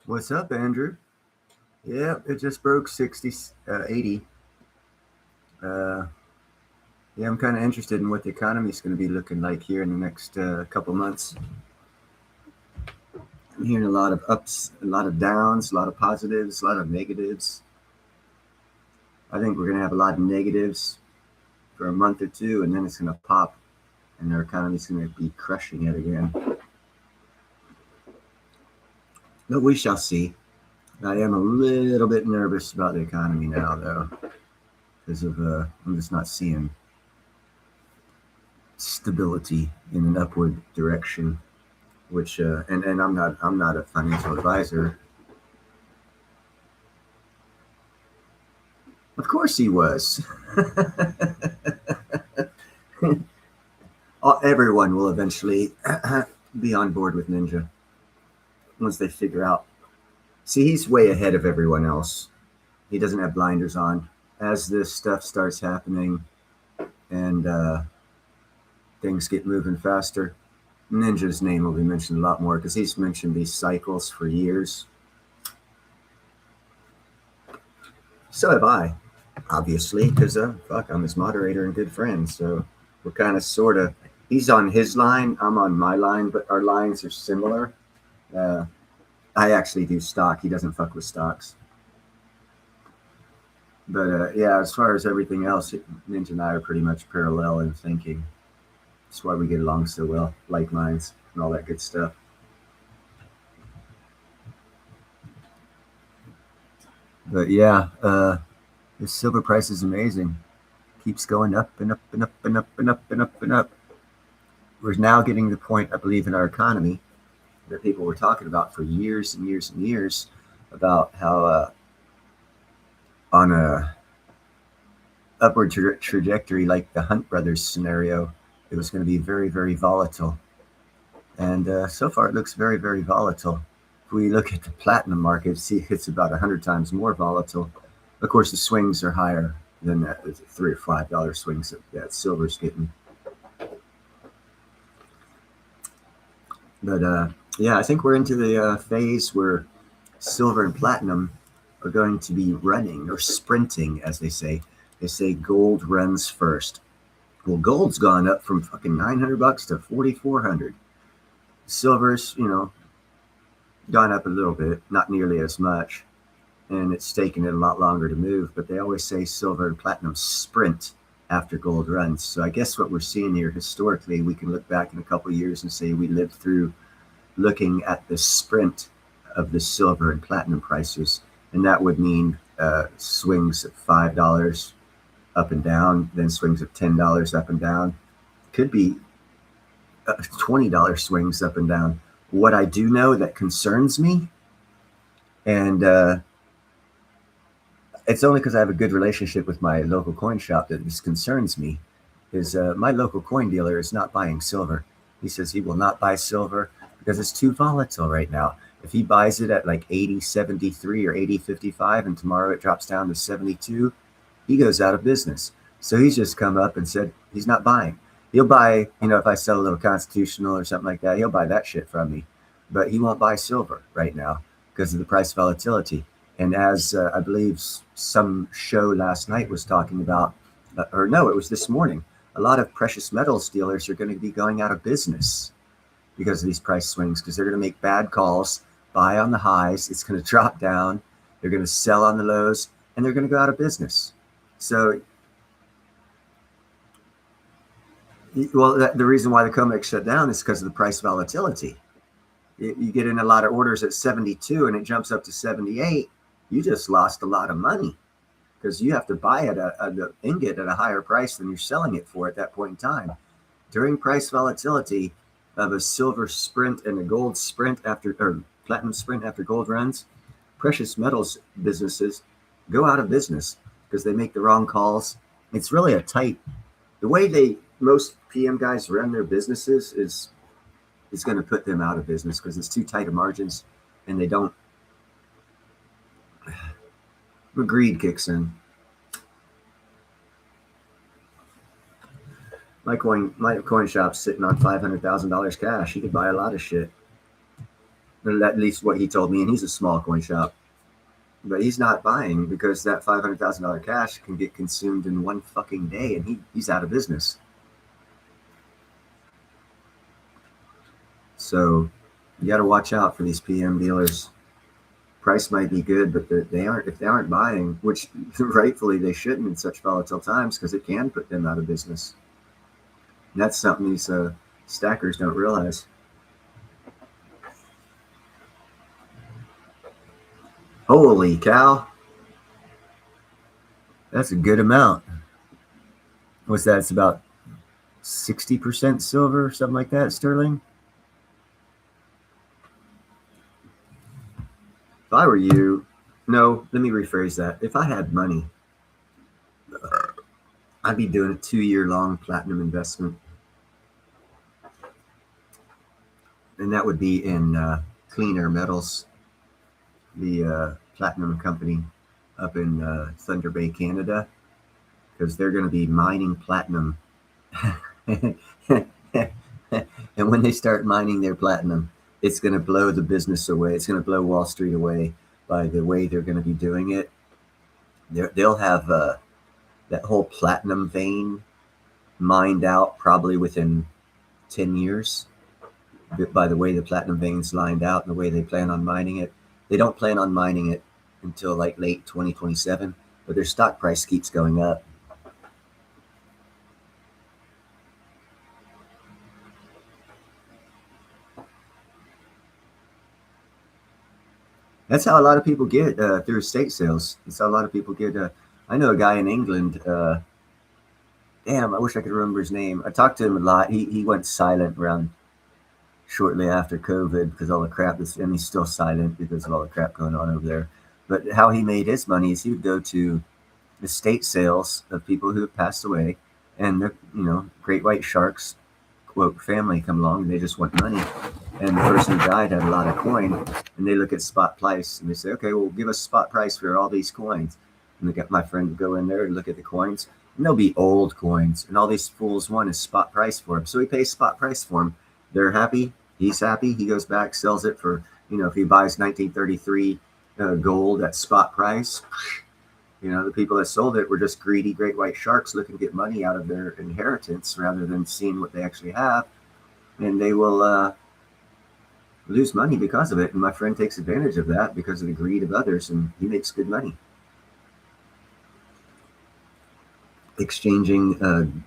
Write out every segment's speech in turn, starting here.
What's up, Andrew? Yeah, it just broke 60, 80. Uh, yeah, I'm kind of interested in what the economy is going to be looking like here in the next couple months. I'm hearing a lot of ups, a lot of downs, a lot of positives, a lot of negatives. I think we're going to have a lot of negatives for a month or two, and then it's going to pop, and our economy's going to be crushing it again. But we shall see. I am a little bit nervous about the economy now, though, because of I'm just not seeing stability in an upward direction. Which and I'm not a financial advisor. Of course he was. Everyone will eventually be on board with Ninja once they figure out. See, he's way ahead of everyone else. He doesn't have blinders on. As this stuff starts happening and things get moving faster, Ninja's name will be mentioned a lot more because he's mentioned these cycles for years. So have I, obviously, because fuck, I'm his moderator and good friend. So we're kind of sort of. He's on his line, I'm on my line, but our lines are similar. Uh, I actually do stock. He doesn't fuck with stocks. But yeah, as far as everything else, Ninja and I are pretty much parallel in thinking. That's why we get along so well, like minds and all that good stuff. But yeah, the silver price is amazing. Keeps going up and up and up and up and up and up and up. We're now getting to the point, I believe, in our economy that people were talking about for years and years and years about how on a upward trajectory like the Hunt Brothers scenario, it was going to be very, very volatile. And so far, it looks very, very volatile. If we look at the platinum market, see it's about 100 times more volatile. Of course, the swings are higher than that $3 or $5 swings that silver's getting. But yeah, I think we're into the phase where silver and platinum are going to be running or sprinting, as they say. They say gold runs first. Well, gold's gone up from fucking $900 to 4,400. Silver's, gone up a little bit, not nearly as much, and it's taken it a lot longer to move. But they always say silver and platinum sprint after gold runs. So I guess what we're seeing here historically, we can look back in a couple of years and say we lived through looking at the sprint of the silver and platinum prices, and that would mean swings of $5 up and down, then swings of $10 up and down. Could be $20 swings up and down. What I do know that concerns me, and it's only because I have a good relationship with my local coin shop that this concerns me, is my local coin dealer is not buying silver. He says he will not buy silver because it's too volatile right now. If he buys it at like 80.73 or 80.55 and tomorrow it drops down to 72, he goes out of business. So he's just come up and said he's not buying. He'll buy, if I sell a little constitutional or something like that, he'll buy that shit from me. But he won't buy silver right now because of the price volatility. And as I believe some show last night was talking about, or no, it was this morning, a lot of precious metals dealers are going to be going out of business because of these price swings, because they're going to make bad calls, buy on the highs, it's going to drop down, they're going to sell on the lows, and they're going to go out of business. So, well, the reason why the COMEX shut down is because of the price volatility. You get in a lot of orders at 72 and it jumps up to 78, you just lost a lot of money because you have to buy it an ingot at a higher price than you're selling it for at that point in time. During price volatility of a silver sprint and a gold sprint or platinum sprint after gold runs, precious metals businesses go out of business because they make the wrong calls. It's really the way most PM guys run their businesses is going to put them out of business because it's too tight of margins and they don't. Greed kicks in. My coin shop's sitting on $500,000 cash. He could buy a lot of shit. At least what he told me, and he's a small coin shop. But he's not buying because that $500,000 cash can get consumed in one fucking day, and he's out of business. So you got to watch out for these PM dealers. Price might be good, but if they aren't buying, which rightfully they shouldn't in such volatile times, because it can put them out of business. And that's something these stackers don't realize. Holy cow. That's a good amount. What's that? It's about 60% silver, something like that, sterling. If I were you, no, let me rephrase that. If I had money, I'd be doing a 2-year-long platinum investment. And that would be in Clean Air Metals, the platinum company up in Thunder Bay, Canada, because they're going to be mining platinum. And when they start mining their platinum, it's going to blow the business away. It's going to blow Wall Street away by the way they're going to be doing it. They'll have that whole platinum vein mined out probably within 10 years by the way the platinum vein's lined out and the way they plan on mining it. They don't plan on mining it until like late 2027, but their stock price keeps going up. That's how a lot of people get through estate sales. That's how a lot of people get. I know a guy in England. Damn, I wish I could remember his name. I talked to him a lot. He went silent around shortly after COVID because all the crap is, and he's still silent because of all the crap going on over there. But how he made his money is he would go to estate sales of people who have passed away, and the great white sharks, quote, family come along and they just want money. And the person who died had a lot of coin, and they look at spot price and they say, okay, well, give us spot price for all these coins. And they got my friend to go in there and look at the coins, and they'll be old coins, and all these fools want is spot price for them. So he pays spot price for them. They're happy. He's happy. He goes back, sells it for, if he buys 1933 gold at spot price, the people that sold it were just greedy great white sharks looking to get money out of their inheritance rather than seeing what they actually have. And they will lose money because of it. And my friend takes advantage of that because of the greed of others, and he makes good money. Exchanging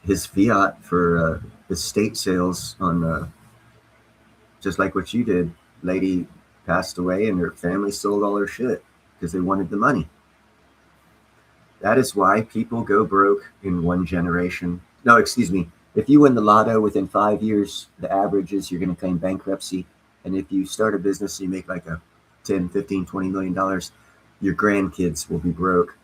his fiat for estate sales on just like what you did. Lady passed away and her family sold all her shit because they wanted the money. That is why people go broke in one generation. No, excuse me. If you win the lotto within 5 years, the average is you're going to claim bankruptcy. And if you start a business and you make like a 10, 15, $20 million, your grandkids will be broke.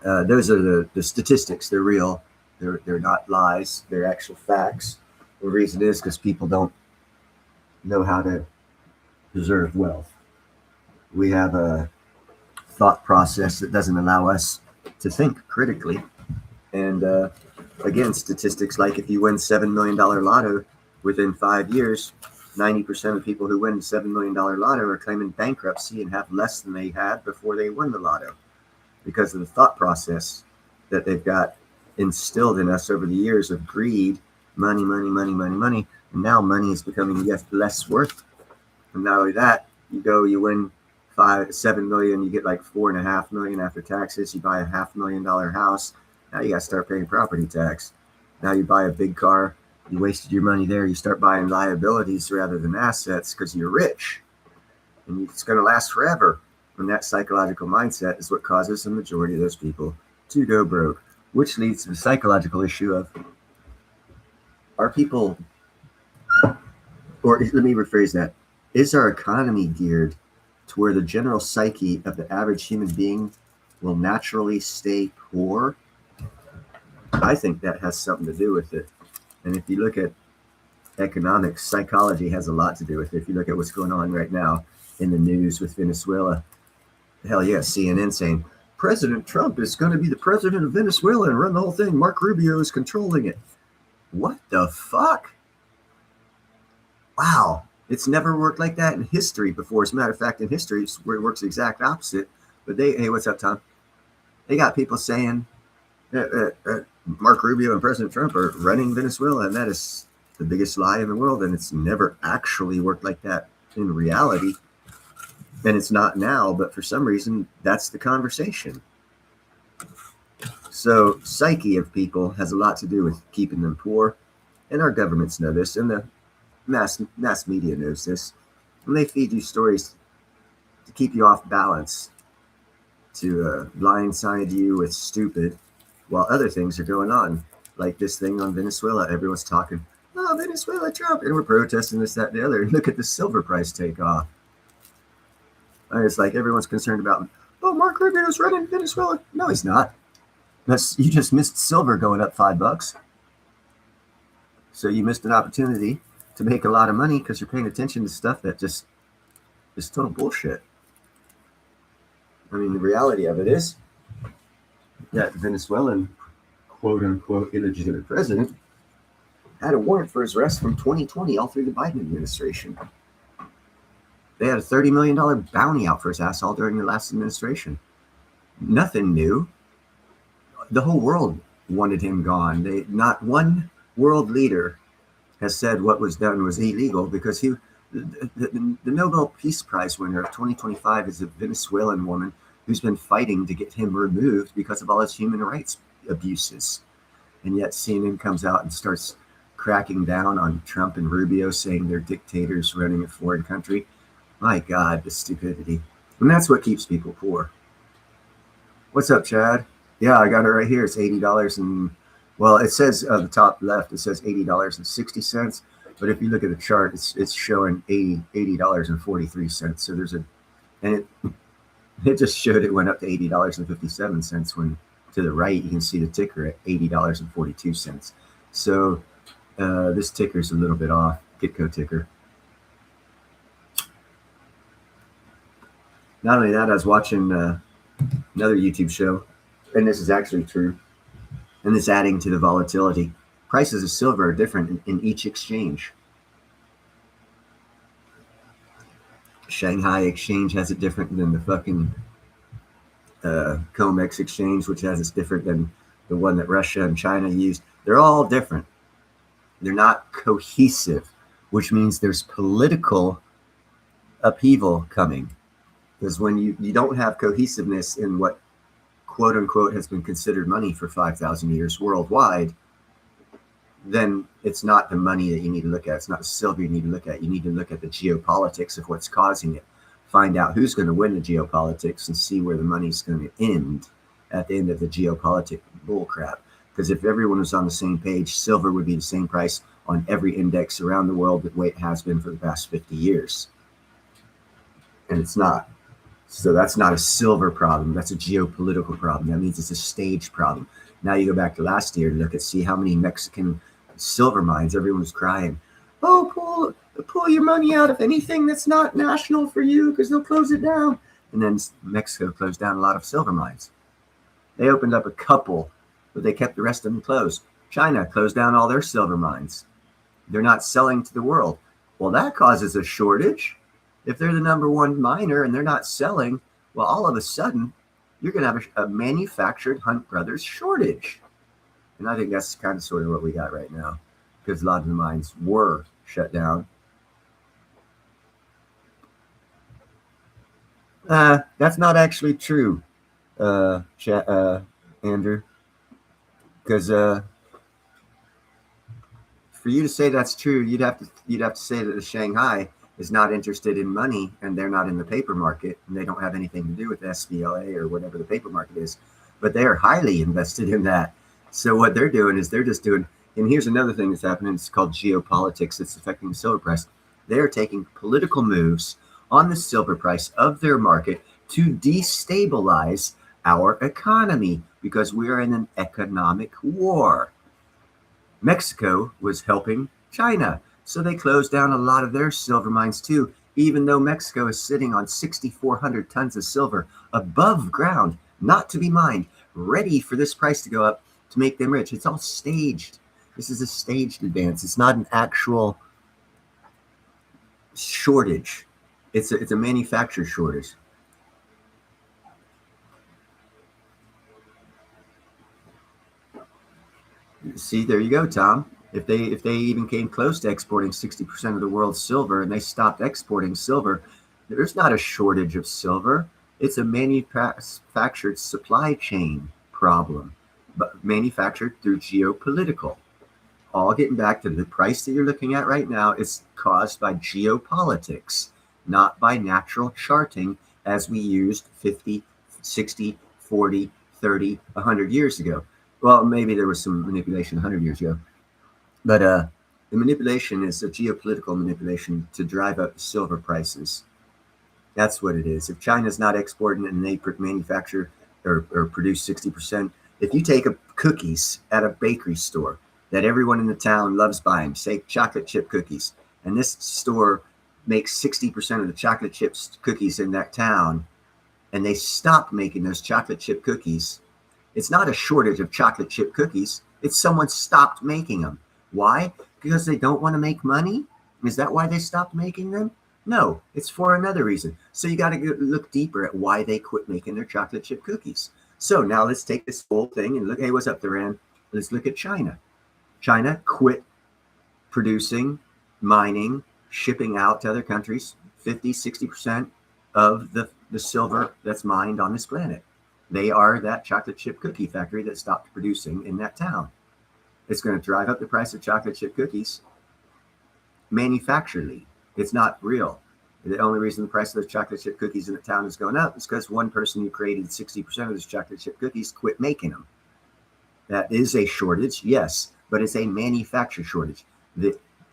Those are the statistics. They're real. They're not lies. They're actual facts. The reason is because people don't know how to preserve wealth. We have a thought process that doesn't allow us to think critically. And again, statistics like if you win $7 million lotto within 5 years, 90% of people who win $7 million lotto are claiming bankruptcy and have less than they had before they won the lotto because of the thought process that they've got instilled in us over the years of greed, money, money, money, money, money. And now money is becoming less worth. And not only that, you win 7 million, you get like 4.5 million after taxes. You buy a $500,000 house. Now you got to start paying property tax. Now you buy a big car. You wasted your money there. You start buying liabilities rather than assets because you're rich. And it's going to last forever. And that psychological mindset is what causes the majority of those people to go broke, which leads to the psychological issue of, are people, or let me rephrase that, is our economy geared to where the general psyche of the average human being will naturally stay poor? I think that has something to do with it. And if you look at economics, psychology has a lot to do with it. If you look at what's going on right now in the news with Venezuela, hell yeah, CNN saying, President Trump is going to be the president of Venezuela and run the whole thing. Mark Rubio is controlling it. What the fuck? Wow. It's never worked like that in history before. As a matter of fact, in history, it works the exact opposite. But hey, what's up, Tom? They got people saying Mark Rubio and President Trump are running Venezuela, and that is the biggest lie in the world. And it's never actually worked like that in reality. And it's not now, but for some reason, that's the conversation. So, psyche of people has a lot to do with keeping them poor, and our governments know this, and the mass media knows this, and they feed you stories to keep you off balance, to blindside you with stupid, while other things are going on, like this thing on Venezuela. Everyone's talking, oh, Venezuela, Trump, and we're protesting this, that, and the other. Look at the silver price take off. And it's like everyone's concerned about, oh, Mark Rubio's running Venezuela. No, he's not. You just missed silver going up $5. So you missed an opportunity to make a lot of money because you're paying attention to stuff that just is total bullshit. I mean, the reality of it is that the Venezuelan quote-unquote illegitimate president had a warrant for his arrest from 2020 all through the Biden administration. They had a $30 million bounty out for his ass all during the last administration. Nothing new. The whole world wanted him gone. Not one world leader has said what was done was illegal, because the Nobel Peace Prize winner of 2025 is a Venezuelan woman who's been fighting to get him removed because of all his human rights abuses. And yet CNN comes out and starts cracking down on Trump and Rubio, saying they're dictators running a foreign country. My God, the stupidity. And that's what keeps people poor. What's up, Chad? Yeah, I got it right here. It's $80 and, well, it says the top left, it says $80.60. But if you look at the chart, it's showing $80.43. So there's and it just showed it went up to $80.57 when to the right you can see the ticker at $80.42. So this ticker is a little bit off. Gitco ticker. Not only that, I was watching another YouTube show, and this is actually true, and it's adding to the volatility. Prices of silver are different in each exchange. Shanghai exchange has it different than the fucking COMEX exchange, which has it different than the one that Russia and China used. They're all different. They're not cohesive, which means there's political upheaval coming. Because when you don't have cohesiveness in what quote unquote has been considered money for 5,000 years worldwide, then it's not the money that you need to look at. It's not the silver you need to look at. You need to look at the geopolitics of what's causing it. Find out who's going to win the geopolitics and see where the money's going to end at the end of the geopolitic bullcrap. Because if everyone was on the same page, silver would be the same price on every index around the world the way it has been for the past 50 years. And it's not. So that's not a silver problem. That's a geopolitical problem. That means it's a stage problem. Now you go back to last year and see how many Mexican silver mines. Everyone was crying, oh, pull your money out of anything that's not national for you because they'll close it down. And then Mexico closed down a lot of silver mines. They opened up a couple, but they kept the rest of them closed. China closed down all their silver mines. They're not selling to the world. Well, that causes a shortage. If they're the number one miner and they're not selling, well, all of a sudden, you're going to have a manufactured Hunt Brothers shortage. And I think that's kind of sort of what we got right now, because a lot of the mines were shut down. That's not actually true, Andrew, because for you to say that's true, you'd have to say that the Shanghai is not interested in money, and they're not in the paper market, and they don't have anything to do with SBLA or whatever the paper market is, but they are highly invested in that. So what they're doing is they're just doing, and here's another thing that's happening, it's called geopolitics that's affecting the silver price. They're taking political moves on the silver price of their market to destabilize our economy, because we are in an economic war. Mexico was helping China, so they closed down a lot of their silver mines too, even though Mexico is sitting on 6,400 tons of silver above ground, not to be mined, ready for this price to go up to make them rich. It's all staged. This is a staged advance. It's not an actual shortage. It's a manufacturer shortage. See, there you go, Tom. If they even came close to exporting 60% of the world's silver and they stopped exporting silver, there's not a shortage of silver. It's a manufactured supply chain problem, but manufactured through geopolitical. All getting back to the price that you're looking at right now is caused by geopolitics, not by natural charting as we used 50, 60, 40, 30, 100 years ago. Well, maybe there was some manipulation 100 years ago, but the manipulation is a geopolitical manipulation to drive up silver prices. That's what it is. If China's not exporting and they manufacture or produce 60%, if you take cookies at a bakery store that everyone in the town loves buying, say chocolate chip cookies, and this store makes 60% of the chocolate chip cookies in that town, and they stop making those chocolate chip cookies, it's not a shortage of chocolate chip cookies. It's someone stopped making them. Why? Because they don't want to make money? Is that why they stopped making them? No, it's for another reason. So you got to look deeper at why they quit making their chocolate chip cookies. So now let's take this whole thing and look. Hey, what's up, Duran? Let's look at China. China quit producing, mining, shipping out to other countries 50, 60% of the silver that's mined on this planet. They are that chocolate chip cookie factory that stopped producing in that town. It's going to drive up the price of chocolate chip cookies manufacturally. It's not real. The only reason the price of those chocolate chip cookies in the town is going up is because one person who created 60% of those chocolate chip cookies quit making them. That is a shortage, yes, but it's a manufacturer shortage.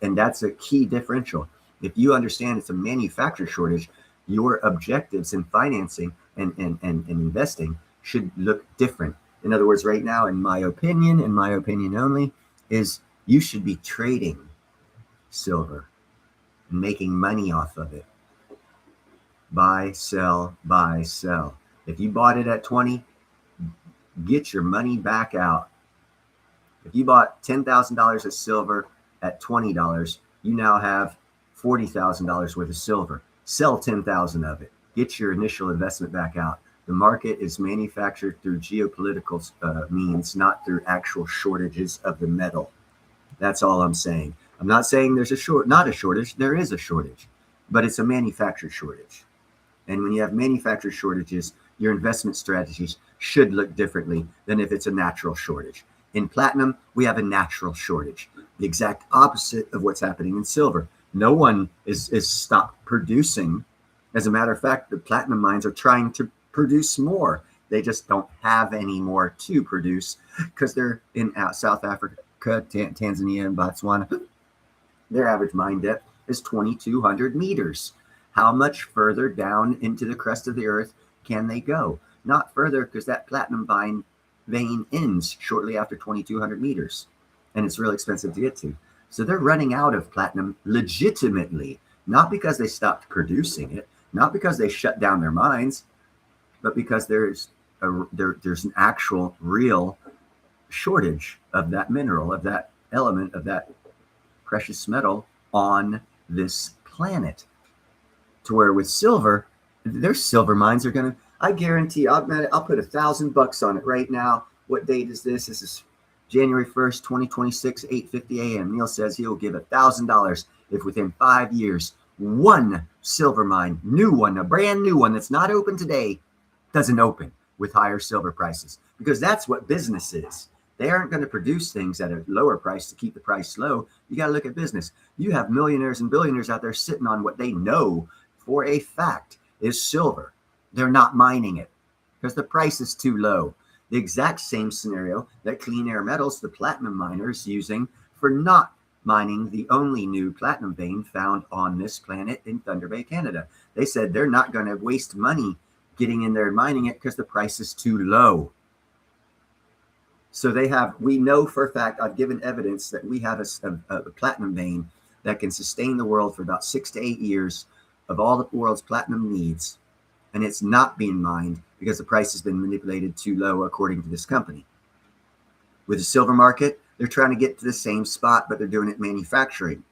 And that's a key differential. If you understand it's a manufacturer shortage, your objectives in financing and investing should look different. In other words, right now, in my opinion only, is you should be trading silver, making money off of it. Buy, sell, buy, sell. If you bought it at 20, get your money back out. If you bought $10,000 of silver at $20, you now have $40,000 worth of silver. Sell 10,000 of it. Get your initial investment back out. The market is manufactured through geopolitical means, not through actual shortages of the metal. That's all I'm saying. I'm not saying there's not a shortage. There is a shortage, but it's a manufactured shortage. And when you have manufactured shortages, your investment strategies should look differently than if it's a natural shortage. In platinum, we have a natural shortage, the exact opposite of what's happening in silver. No one is stopped producing. As a matter of fact, the platinum mines are trying to produce more. They just don't have any more to produce because they're in South Africa, Tanzania, and Botswana. Their average mine depth is 2,200 meters. How much further down into the crust of the earth can they go? Not further, because that platinum vein ends shortly after 2,200 meters, and it's really expensive to get to. So they're running out of platinum legitimately, not because they stopped producing it, not because they shut down their mines, but because there's an actual real shortage of that mineral, of that element, of that precious metal on this planet. To where with silver, their silver mines are going to, I guarantee, I'll put $1,000 on it right now. What date is this? This is January 1st, 2026, 8:50 a.m. Neil says he'll give $1,000 if within 5 years, one silver mine, new one, a brand new one that's not open today, doesn't open with higher silver prices. Because that's what business is. They aren't going to produce things at a lower price to keep the price low. You got to look at business. You have millionaires and billionaires out there sitting on what they know for a fact is silver. They're not mining it because the price is too low. The exact same scenario that Clean Air Metals, the platinum miner, is using for not mining the only new platinum vein found on this planet in Thunder Bay, Canada. They said they're not going to waste money getting in there and mining it because the price is too low. So we know for a fact, I've given evidence that we have a platinum vein that can sustain the world for about 6 to 8 years of all the world's platinum needs. And it's not being mined because the price has been manipulated too low, according to this company. With the silver market, they're trying to get to the same spot, but they're doing it manufacturing.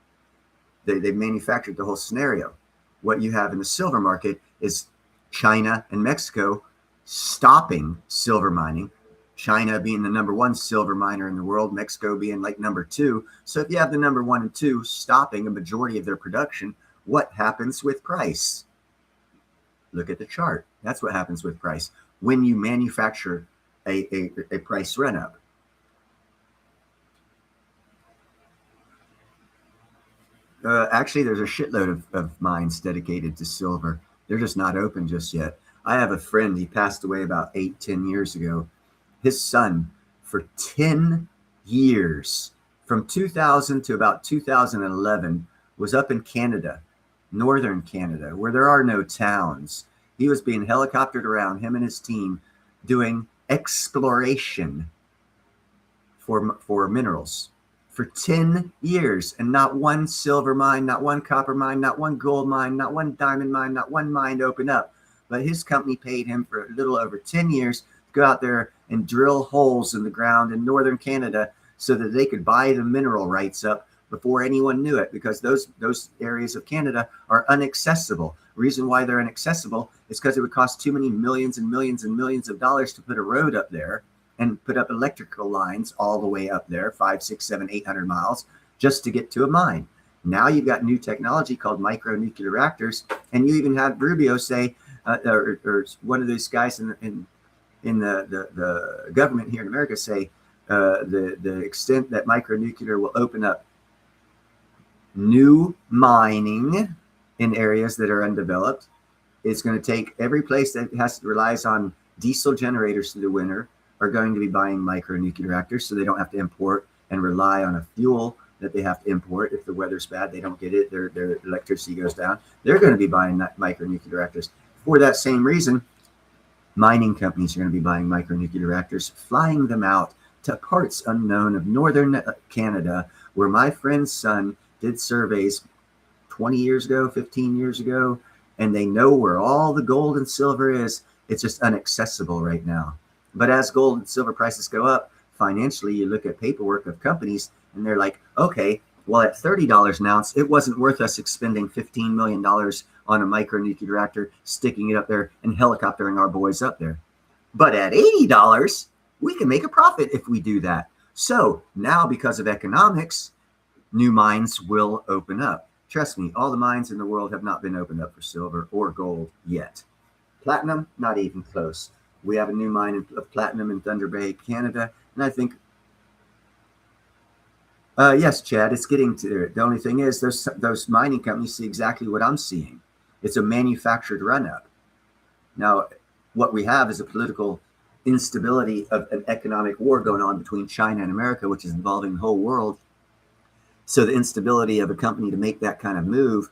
They manufactured the whole scenario. What you have in the silver market is China and Mexico stopping silver mining. China being the number one silver miner in the world, Mexico being like number two. So if you have the number one and two stopping a majority of their production, what happens with price? Look at the chart. That's what happens with price when you manufacture a price run up. Actually, there's a shitload of mines dedicated to silver. They're just not open just yet. I have a friend, he passed away about 8-10 years ago. His son, for 10 years, from 2000 to about 2011, was up in Canada, northern Canada, where there are no towns. He was being helicoptered around, him and his team, doing exploration for minerals for 10 years, and not one silver mine, not one copper mine, not one gold mine, not one diamond mine, not one mine opened up. But his company paid him for a little over 10 years to go out there and drill holes in the ground in northern Canada so that they could buy the mineral rights up before anyone knew it, because those areas of Canada are inaccessible. Reason why they're inaccessible is because it would cost too many millions and millions and millions of dollars to put a road up there and put up electrical lines all the way up there, 5, 6, 7, 800 miles, just to get to a mine. Now you've got new technology called micronuclear reactors, and you even had Rubio say, or one of those guys in the government here in America say, the extent that micronuclear will open up new mining in areas that are undeveloped. It's going to take every place that relies on diesel generators through the winter are going to be buying micronuclear reactors, so they don't have to import and rely on a fuel that they have to import. If the weather's bad, they don't get it, their electricity goes down. They're going to be buying micronuclear reactors. For that same reason, mining companies are going to be buying micronuclear reactors, flying them out to parts unknown of northern Canada, where my friend's son did surveys 20 years ago, 15 years ago, and they know where all the gold and silver is. It's just inaccessible right now. But as gold and silver prices go up, financially, you look at paperwork of companies and they're like, okay, well, at $30 an ounce, it wasn't worth us expending $15 million on a micronuclear reactor, sticking it up there and helicoptering our boys up there. But at $80, we can make a profit if we do that. So now, because of economics, new mines will open up. Trust me, all the mines in the world have not been opened up for silver or gold yet. Platinum, not even close. We have a new mine of platinum in Thunder Bay, Canada. And I think, yes, Chad, it's getting to it. The only thing is those mining companies see exactly what I'm seeing. It's a manufactured run-up. Now, what we have is a political instability of an economic war going on between China and America, which is involving the whole world. So the instability of a company to make that kind of move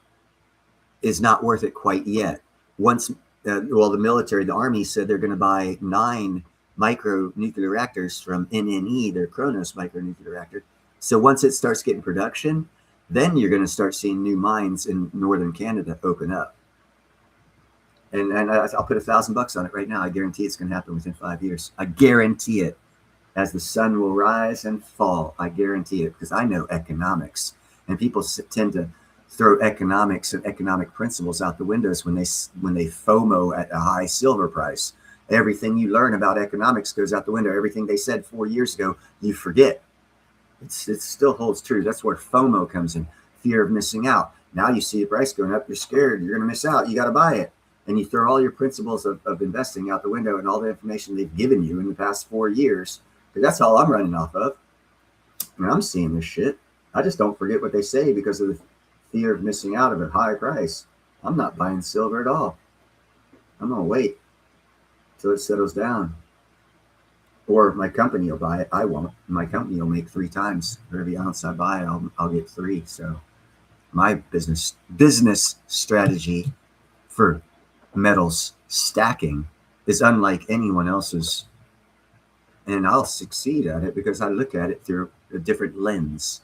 is not worth it quite yet. Once the military, the army said they're going to buy 9 micronuclear reactors from NNE, their Kronos micronuclear reactor. So once it starts getting production, then you're going to start seeing new mines in northern Canada open up. And I'll put $1,000 on it right now. I guarantee it's going to happen within 5 years. I guarantee it. As the sun will rise and fall, I guarantee it, because I know economics, and people tend to throw economics and economic principles out the windows when they FOMO at a high silver price. Everything you learn about economics goes out the window. Everything they said 4 years ago, you forget. It still holds true. That's where FOMO comes in, fear of missing out. Now you see the price going up, you're scared, you're going to miss out, you got to buy it. And you throw all your principles of investing out the window and all the information they've given you in the past 4 years. Because that's all I'm running off of. I mean, I'm seeing this shit. I just don't forget what they say because of the fear of missing out of a high price. I'm not buying silver at all. I'm going to wait till it settles down. Or my company will buy it. I won't. My company will make 3 times. For every ounce I buy, I'll get 3. So my business strategy for metals stacking is unlike anyone else's. And I'll succeed at it because I look at it through a different lens.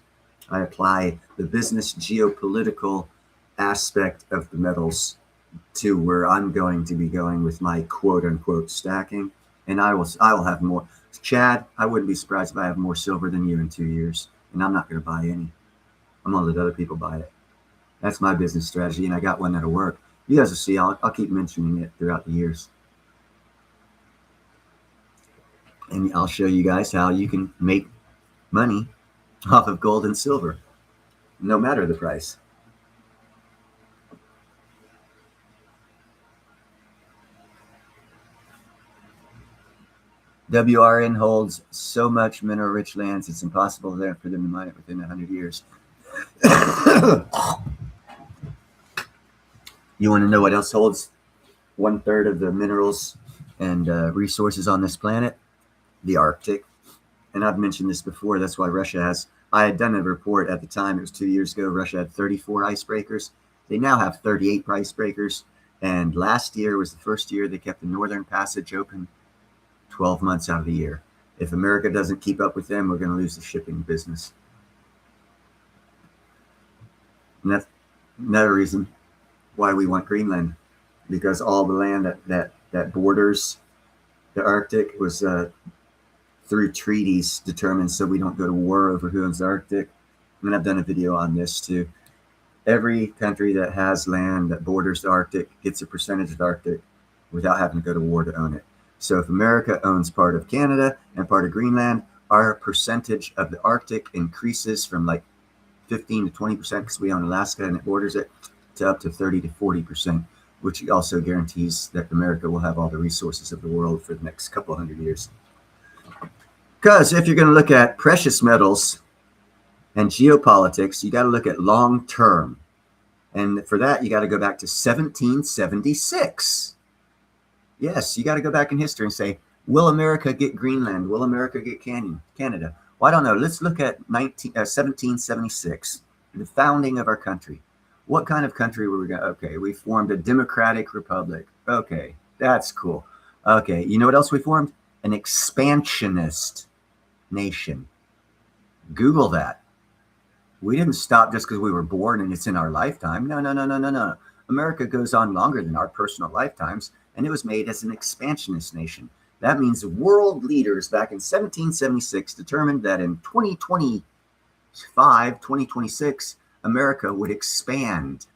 I apply the business geopolitical aspect of the metals to where I'm going to be going with my quote unquote stacking. And I will have more. Chad, I wouldn't be surprised if I have more silver than you in 2 years. And I'm not going to buy any. I'm going to let other people buy it. That's my business strategy, and I got one that'll work. You guys will see. I'll keep mentioning it throughout the years. And I'll show you guys how you can make money off of gold and silver, no matter the price. WRN holds so much mineral-rich lands, it's impossible for them to mine it within 100 years. You want to know what else holds 1/3 of the minerals and resources on this planet? The Arctic. And I've mentioned this before. That's why Russia has. I had done a report at the time. It was 2 years ago. Russia had 34 icebreakers. They now have 38 icebreakers. And last year was the first year they kept the Northern Passage open 12 months out of the year. If America doesn't keep up with them, we're going to lose the shipping business. And that's another reason why we want Greenland, because all the land that borders the Arctic was through treaties determined so we don't go to war over who owns the Arctic. And I've done a video on this too. Every country that has land that borders the Arctic gets a percentage of the Arctic without having to go to war to own it. So if America owns part of Canada and part of Greenland, our percentage of the Arctic increases from like 15 to 20% because we own Alaska and it borders it, to up to 30 to 40%, which also guarantees that America will have all the resources of the world for the next couple hundred years. Because if you're going to look at precious metals and geopolitics, you got to look at long term. And for that, you got to go back to 1776. Yes, you got to go back in history and say, will America get Greenland? Will America get Canada? Well, I don't know. Let's look at 1776, the founding of our country. What kind of country were we going to? Okay, we formed a democratic republic. Okay, that's cool. Okay, you know what else we formed? An expansionist nation. Google that. We didn't stop just because we were born and it's in our lifetime. No. America goes on longer than our personal lifetimes, and it was made as an expansionist nation. That means world leaders back in 1776 determined that in 2025, 2026, America would expand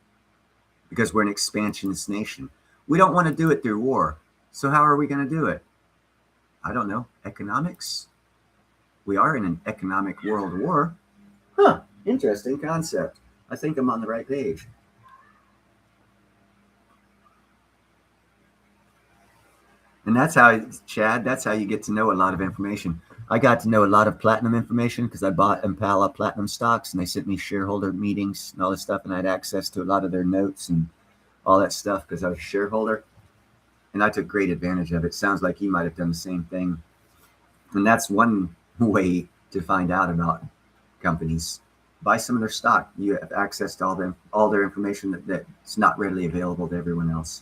because we're an expansionist nation. We don't want to do it through war. So how are we going to do it? I don't know. Economics? We are in an economic world war. Huh. Interesting concept. I think I'm on the right page. And that's how, Chad, that's how you get to know a lot of information. I got to know a lot of platinum information because I bought Impala platinum stocks and they sent me shareholder meetings and all this stuff. And I had access to a lot of their notes and all that stuff because I was a shareholder. And I took great advantage of it. Sounds like you might have done the same thing. And that's one way to find out about companies. Buy some of their stock. You have access to all their information that's not readily available to everyone else.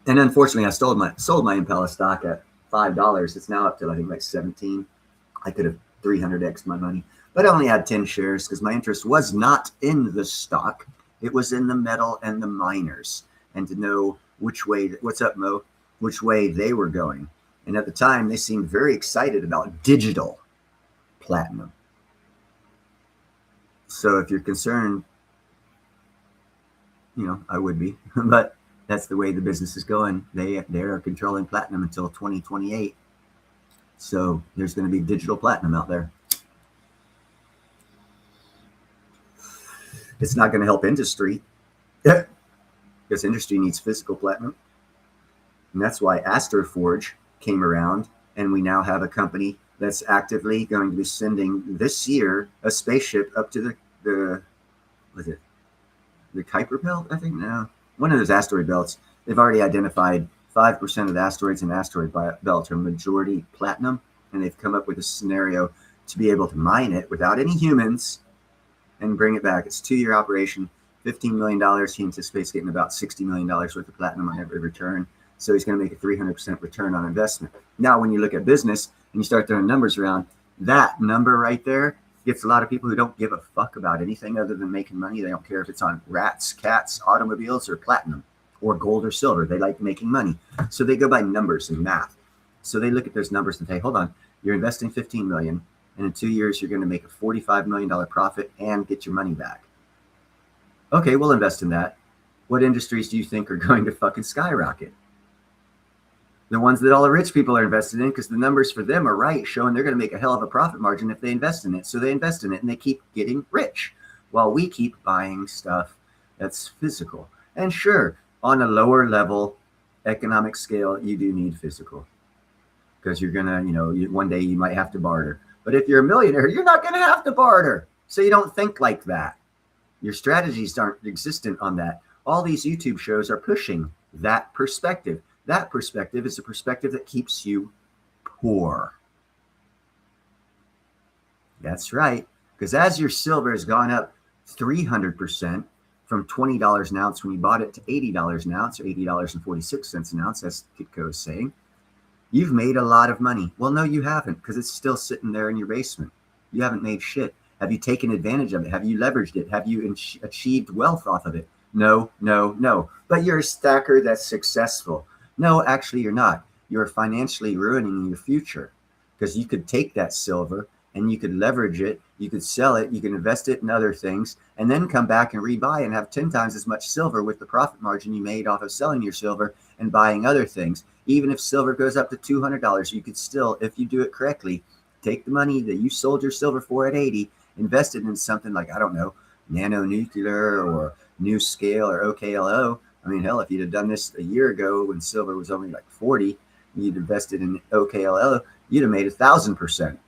And unfortunately, I sold my Impala stock at $5. It's now up to I think like 17. I could have 300x my money, but I only had 10 shares because my interest was not in the stock. It was in the metal and the miners, and to know which way. What's up, Mo? Which way they were going. And at the time, they seemed very excited about digital platinum. So if you're concerned, I would be, but that's the way the business is going. They are controlling platinum until 2028. So there's going to be digital platinum out there. It's not going to help industry because industry needs physical platinum. And that's why Astroforge came around, and we now have a company that's actively going to be sending this year a spaceship up to the Kuiper Belt, I think. No, one of those asteroid belts. They've already identified 5% of the asteroids in the asteroid belt are majority platinum, and they've come up with a scenario to be able to mine it without any humans and bring it back. It's a 2-year operation, $15 million. He anticipates getting about $60 million worth of platinum on every return. So he's going to make a 300% return on investment. Now, when you look at business and you start throwing numbers around, that number right there gets a lot of people who don't give a fuck about anything other than making money. They don't care if it's on rats, cats, automobiles, or platinum, or gold or silver. They like making money. So they go by numbers and math. So they look at those numbers and say, hold on, you're investing $15 million. And in 2 years, you're going to make a $45 million profit and get your money back. Okay, we'll invest in that. What industries do you think are going to fucking skyrocket? The ones that all the rich people are invested in, because the numbers for them are right, showing they're going to make a hell of a profit margin if they invest in it. So they invest in it and they keep getting rich while we keep buying stuff that's physical. And sure, on a lower level economic scale, you do need physical because you're going to, one day you might have to barter. But if you're a millionaire, you're not going to have to barter. So you don't think like that. Your strategies aren't existent on that. All these YouTube shows are pushing that perspective. That perspective is a perspective that keeps you poor. That's right. Because as your silver has gone up 300% from $20 an ounce when you bought it to $80 an ounce, or $80.46 an ounce, as Kitco is saying, you've made a lot of money. Well, no, you haven't, because it's still sitting there in your basement. You haven't made shit. Have you taken advantage of it? Have you leveraged it? Have you achieved wealth off of it? No, no, no. But you're a stacker that's successful. No, actually, you're not. You're financially ruining your future, because you could take that silver and you could leverage it. You could sell it. You can invest it in other things and then come back and rebuy and have 10 times as much silver with the profit margin you made off of selling your silver and buying other things. Even if silver goes up to $200, you could still, if you do it correctly, take the money that you sold your silver for at 80, invest it in something like, I don't know, Nano Nuclear or NuScale or OKLO. I mean, hell, if you'd have done this a year ago when silver was only like 40, you'd invested in OKLO, you'd have made 1,000%.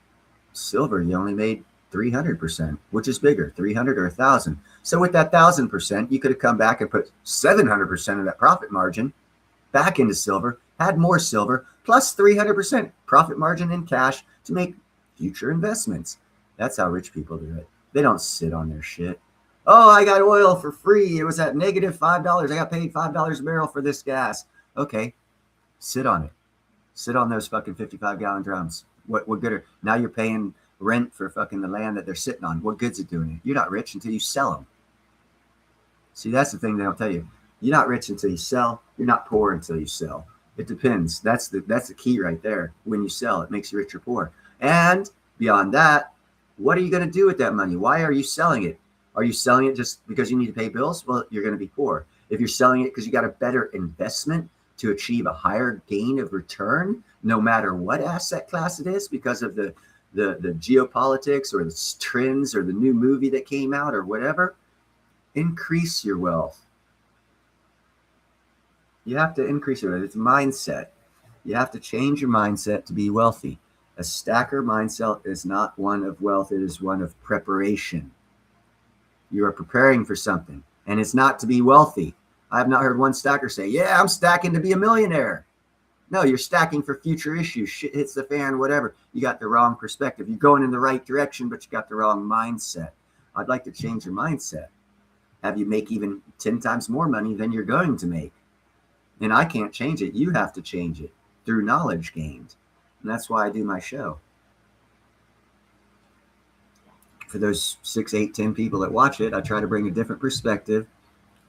Silver, you only made 300%, which is bigger, 300 or 1,000. So with that 1,000%, you could have come back and put 700% of that profit margin back into silver, had more silver, plus 300% profit margin in cash to make future investments. That's how rich people do it. They don't sit on their shit. Oh, I got oil for free. It was at negative $5. I got paid $5 a barrel for this gas. Okay, sit on it. Sit on those fucking 55-gallon drums. What good are, now you're paying rent for fucking the land that they're sitting on. What good's it doing it? You're not rich until you sell them. See, that's the thing they don't tell you. You're not rich until you sell. You're not poor until you sell. It depends. That's the key right there. When you sell, it makes you rich or poor. And beyond that, what are you going to do with that money? Why are you selling it? Are you selling it just because you need to pay bills? Well, you're going to be poor. If you're selling it because you got a better investment to achieve a higher gain of return, no matter what asset class it is, because of the geopolitics or the trends or the new movie that came out or whatever, increase your wealth. You have to increase your wealth. It's mindset. You have to change your mindset to be wealthy. A stacker mindset is not one of wealth. It is one of preparation. You are preparing for something, and it's not to be wealthy. I have not heard one stacker say, yeah, I'm stacking to be a millionaire. No, you're stacking for future issues. Shit hits the fan, whatever. You got the wrong perspective. You're going in the right direction, but you got the wrong mindset. I'd like to change your mindset. Have you make even 10 times more money than you're going to make. And I can't change it. You have to change it through knowledge gained. And that's why I do my show. For those 6, 8, 10 people that watch it, I try to bring a different perspective,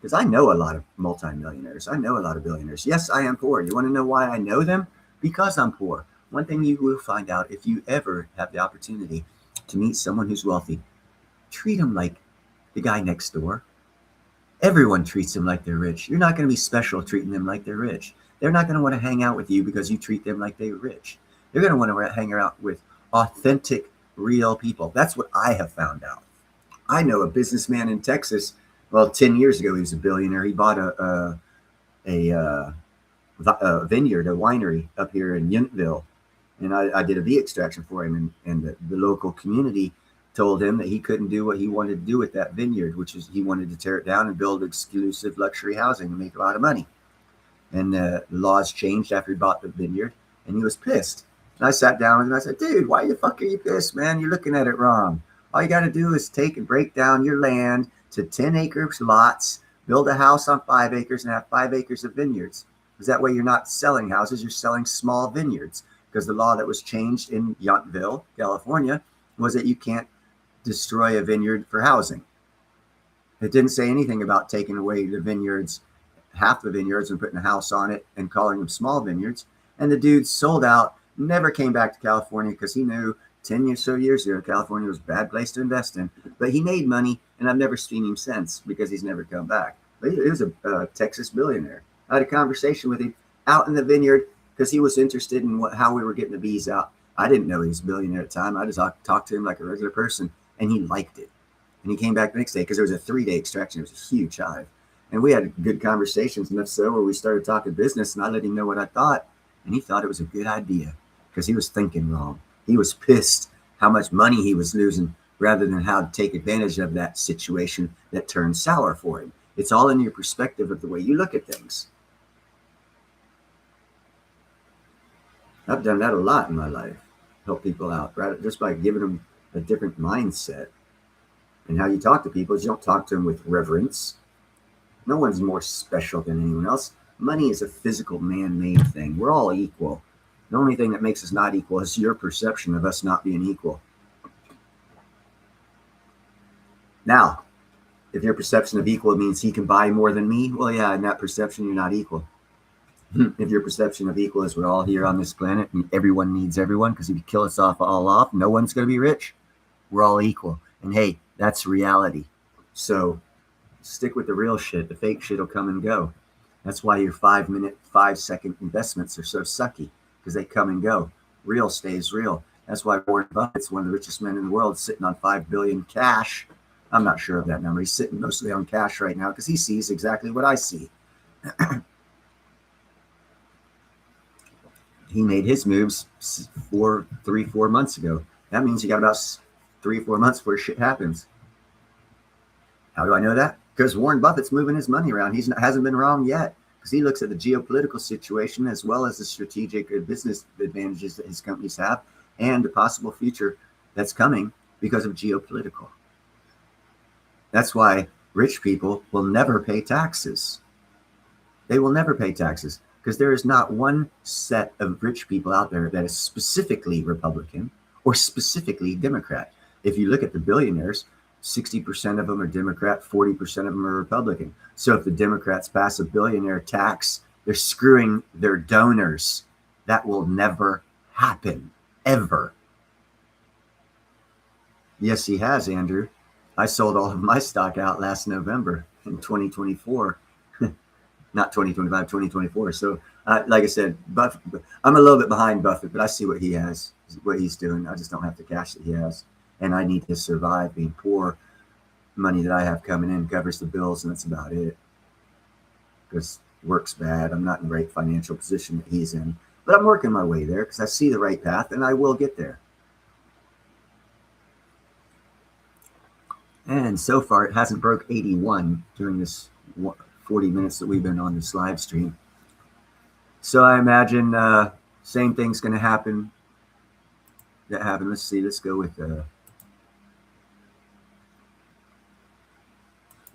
because I know a lot of multimillionaires. I know a lot of billionaires. Yes, I am poor. You want to know why I know them? Because I'm poor. One thing you will find out, if you ever have the opportunity to meet someone who's wealthy, treat them like the guy next door. Everyone treats them like they're rich. You're not going to be special treating them like they're rich. They're not going to want to hang out with you because you treat them like they're rich. They're going to want to hang out with authentic, real people. That's what I have found out. I know a businessman in Texas. Well, 10 years ago, he was a billionaire. He bought a vineyard, a winery up here in Yountville. And I did a bee extraction for him. And the local community told him that he couldn't do what he wanted to do with that vineyard, which is he wanted to tear it down and build exclusive luxury housing and make a lot of money. And the laws changed after he bought the vineyard, and he was pissed. And I sat down with him and I said, dude, why the fuck are you pissed, man? You're looking at it wrong. All you got to do is take and break down your land to 10 acres lots, build a house on 5 acres and have 5 acres of vineyards. Because that way you're not selling houses, you're selling small vineyards. Because the law that was changed in Yountville, California, was that you can't destroy a vineyard for housing. It didn't say anything about taking away the vineyards, half the vineyards, and putting a house on it and calling them small vineyards. And the dude sold out, never came back to California because he knew 10 years, so years ago, California was a bad place to invest in. But he made money, and I've never seen him since because he's never come back. But he was a Texas billionaire. I had a conversation with him out in the vineyard because he was interested in how we were getting the bees out. I didn't know he was a billionaire at the time. I just talked to him like a regular person, and he liked it. And he came back the next day because there was a 3-day extraction. It was a huge hive. And we had good conversations, enough so where we started talking business, and I let him know what I thought. And he thought it was a good idea because he was thinking wrong. He was pissed how much money he was losing rather than how to take advantage of that situation that turned sour for him. It's all in your perspective of the way you look at things. I've done that a lot in my life, help people out, right? Just by giving them a different mindset. And how you talk to people is you don't talk to them with reverence. No one's more special than anyone else. Money is a physical, man-made thing. We're all equal. The only thing that makes us not equal is your perception of us not being equal. Now, if your perception of equal means he can buy more than me, well, yeah, in that perception, you're not equal. If your perception of equal is we're all here on this planet and everyone needs everyone, because if you kill us all off, no one's going to be rich. We're all equal. And hey, that's reality. So stick with the real shit. The fake shit will come and go. That's why your 5-minute, 5-second investments are so sucky, because they come and go. Real stays real. That's why Warren Buffett's one of the richest men in the world, sitting on $5 billion cash. I'm not sure of that number. He's sitting mostly on cash right now because he sees exactly what I see. He made his moves 4 months ago. That means you got about 3 or 4 months before shit happens. How do I know that? Because Warren Buffett's moving his money around. He hasn't been wrong yet because he looks at the geopolitical situation as well as the strategic business advantages that his companies have and the possible future that's coming because of geopolitical. That's why rich people will never pay taxes. They will never pay taxes because there is not one set of rich people out there that is specifically Republican or specifically Democrat. If you look at the billionaires, 60% of them are Democrat, 40% of them are Republican. So if the Democrats pass a billionaire tax, they're screwing their donors. That will never happen, ever. Yes, he has, Andrew. I sold all of my stock out last November in 2024. Not 2025, 2024. So, like I said, Buffett, I'm a little bit behind Buffett, but I see what he has, what he's doing. I just don't have the cash that he has. And I need to survive being poor. Money that I have coming in covers the bills, and that's about it. Because work's bad. I'm not in the right financial position that he's in. But I'm working my way there because I see the right path, and I will get there. And so far, it hasn't broke 81 during this 40 minutes that we've been on this live stream. So I imagine same thing's going to happen. That happened. Let's see. Let's go with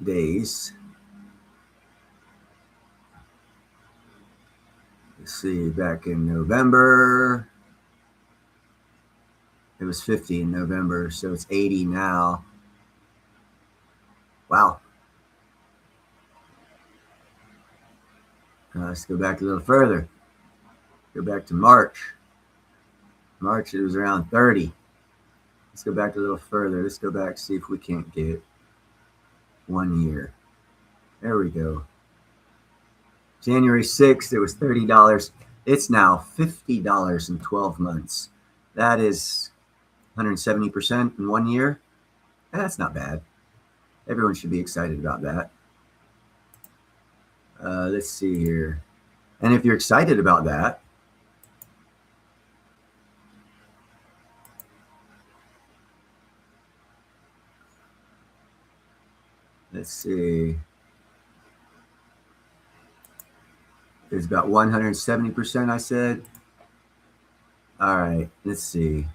days. Let's see. Back in November, it was 50 in November, so it's 80 now. Wow. Let's go back a little further. Go back to March. March, it was around 30. Let's go back a little further. Let's go back, see if we can't get 1 year. There we go. January 6th, it was $30. It's now $50 in 12 months. That is 170% in 1 year. That's not bad. Everyone should be excited about that. Let's see here. And if you're excited about that, let's see. It's about 170%, I said. All right, let's see.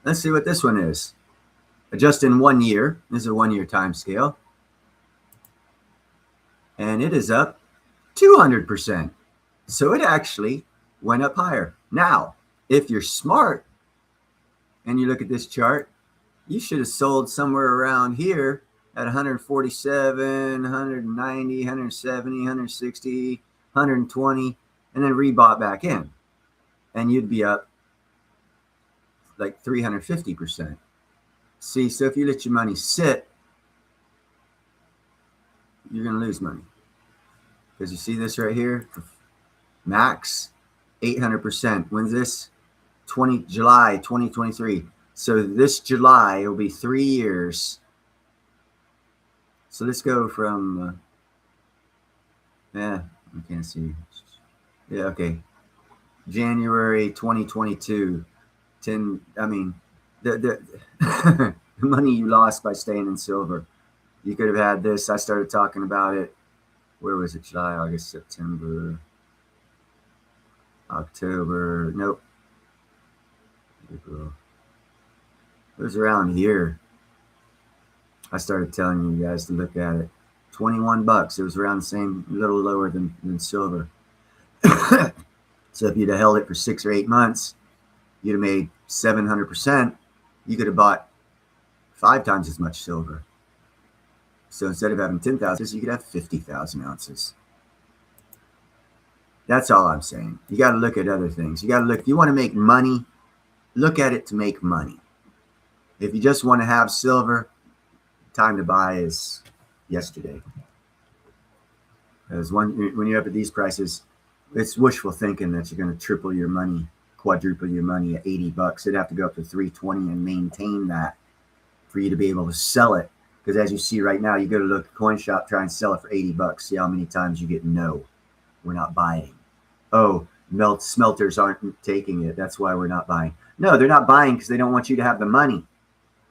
Let's see what this one is. Just in 1 year. This is a 1 year time scale. And it is up 200%. So it actually went up higher. Now, if you're smart and you look at this chart, you should have sold somewhere around here at 147, 190, 170, 160, 120, and then rebought back in. And you'd be up like 350%. See, so if you let your money sit, you're going to lose money. Because you see this right here? Max 800%. When's this? July 2023. So this July, it'll be 3 years. So let's go from, I can't see. Yeah, okay. January 2022. The money you lost by staying in silver. You could have had this. I started talking about it. Where was it? July, August, September, October. Nope. April. It was around here. I started telling you guys to look at it. $21. It was around the same, a little lower than silver. So if you'd have held it for 6 or 8 months, you'd have made 700%. You could have bought 5 times as much silver. So instead of having 10,000, you could have 50,000 ounces. That's all I'm saying. You got to look at other things. You got to look. If you want to make money, look at it to make money. If you just want to have silver, time to buy is yesterday. Because when you're up at these prices, it's wishful thinking that you're going to triple your money, quadruple your money at $80. It'd have to go up to 320 and maintain that for you to be able to sell it. Because as you see right now, you go to look at coin shop, try and sell it for $80. See how many times you get no. We're not buying. Oh, smelters aren't taking it. That's why we're not buying. No, they're not buying because they don't want you to have the money.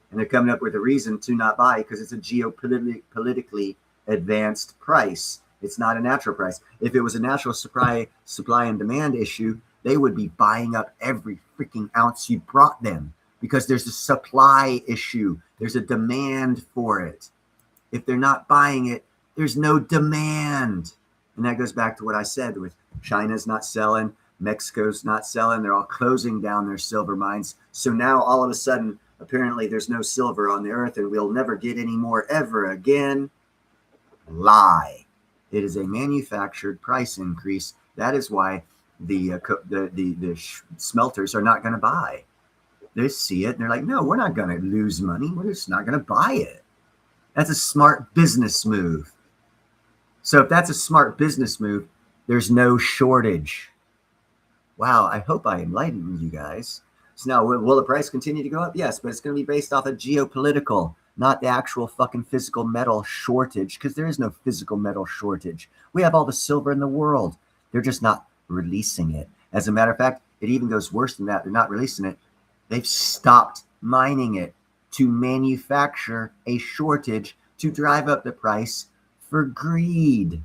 And they're coming up with a reason to not buy because it's a geopolitically advanced price. It's not a natural price. If it was a natural supply and demand issue, they would be buying up every freaking ounce you brought them because there's a supply issue. There's a demand for it. If they're not buying it, there's no demand. And that goes back to what I said with China's not selling, Mexico's not selling. They're all closing down their silver mines. So now all of a sudden, apparently there's no silver on the earth and we'll never get any more ever again. Lie. It is a manufactured price increase. That is why the smelters are not going to buy. They see it and they're like, no, we're not going to lose money. We're just not going to buy it. That's a smart business move. So if that's a smart business move, there's no shortage. Wow, I hope I enlightened you guys. So now, will the price continue to go up? Yes, but it's going to be based off of geopolitical, not the actual fucking physical metal shortage, because there is no physical metal shortage. We have all the silver in the world. They're just not releasing it. As a matter of fact, it even goes worse than that. They're not releasing it. They've stopped mining it to manufacture a shortage to drive up the price for greed.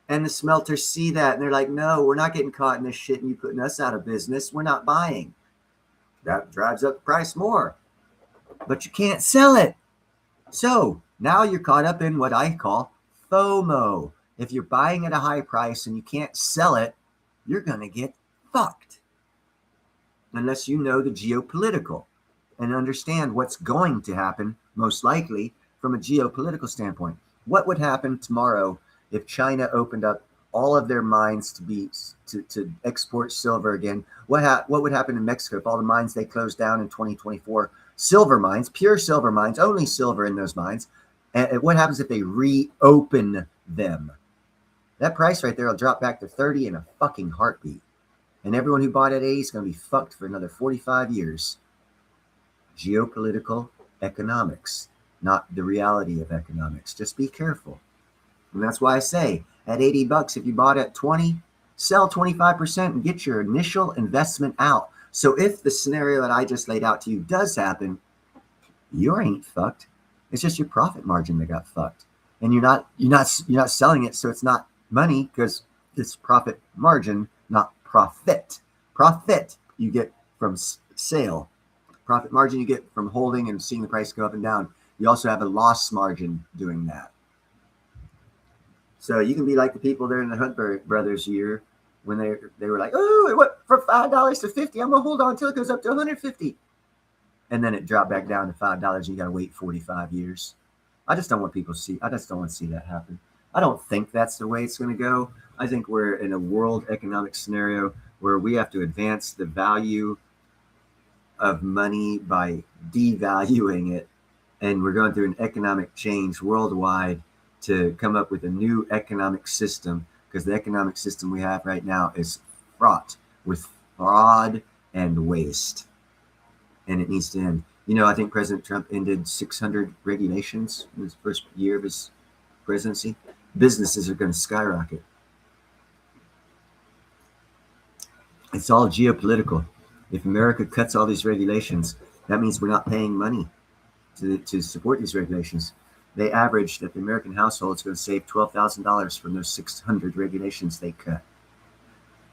And the smelters see that and they're like, no, we're not getting caught in this shit and you putting us out of business. We're not buying. That drives up the price more. But you can't sell it. So now you're caught up in what I call FOMO. If you're buying at a high price and you can't sell it, you're going to get fucked. Unless you know the geopolitical and understand what's going to happen, most likely, from a geopolitical standpoint. What would happen tomorrow if China opened up all of their mines to export silver again? What would happen in Mexico if all the mines they closed down in 2024, silver mines, pure silver mines, only silver in those mines? And what happens if they reopen them? That price right there will drop back to 30 in a fucking heartbeat. And everyone who bought at 80 is going to be fucked for another 45 years. Geopolitical economics, not the reality of economics. Just be careful. And that's why I say at $80, if you bought at 20, sell 25% and get your initial investment out. So if the scenario that I just laid out to you does happen, you ain't fucked. It's just your profit margin that got fucked. And you're not selling it, so it's not money because it's profit margin, not profit. Profit you get from sale. Profit margin you get from holding and seeing the price go up and down. You also have a loss margin doing that. So you can be like the people there in the Hunt Brothers year when they were like, oh, what, from $5 to $50, I'm gonna hold on until it goes up to $150. and then it dropped back down to $5. You got to wait 45 years. I just don't want people to see. I just don't want to see that happen. I don't think that's the way it's going to go. I think we're in a world economic scenario where we have to advance the value of money by devaluing it, and we're going through an economic change worldwide to come up with a new economic system, because the economic system we have right now is fraught with fraud and waste, and it needs to end. I think President Trump ended 600 regulations in his first year of his presidency. Businesses are going to skyrocket. It's all geopolitical. If America cuts all these regulations, that means we're not paying money to support these regulations. They average that the American household is going to save $12,000 from those 600 regulations they cut.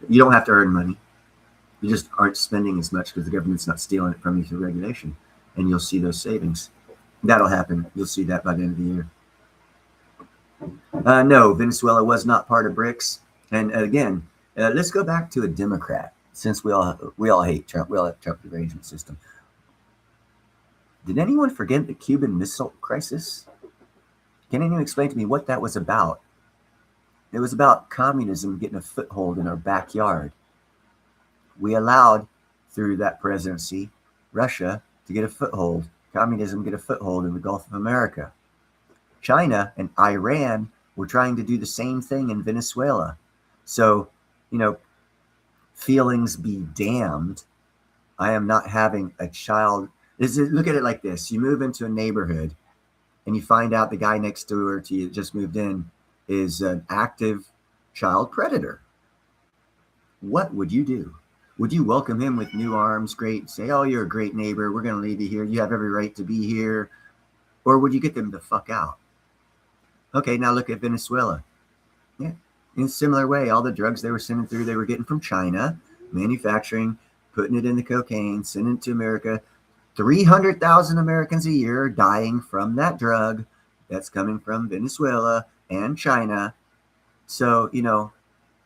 You don't have to earn money. You just aren't spending as much because the government's not stealing it from you through regulation. And you'll see those savings. That'll happen. You'll see that by the end of the year. No, Venezuela was not part of BRICS. And again, let's go back to a Democrat, since we all hate Trump. We all have Trump derangement system. Did anyone forget the Cuban Missile Crisis? Can anyone explain to me what that was about? It was about communism getting a foothold in our backyard. We allowed, through that presidency, Russia to get a foothold, communism get a foothold in the Gulf of America. China and Iran were trying to do the same thing in Venezuela. So, feelings be damned. I am not having a child. Look at it like this. You move into a neighborhood and you find out the guy next door to you that just moved in is an active child predator. What would you do? Would you welcome him with new arms, great, say, oh, you're a great neighbor, we're going to leave you here, you have every right to be here? Or would you get them the fuck out? Okay, now look at Venezuela. Yeah, in a similar way, all the drugs they were sending through, they were getting from China, manufacturing, putting it in the cocaine, sending it to America. 300,000 Americans a year are dying from that drug that's coming from Venezuela and China. So, to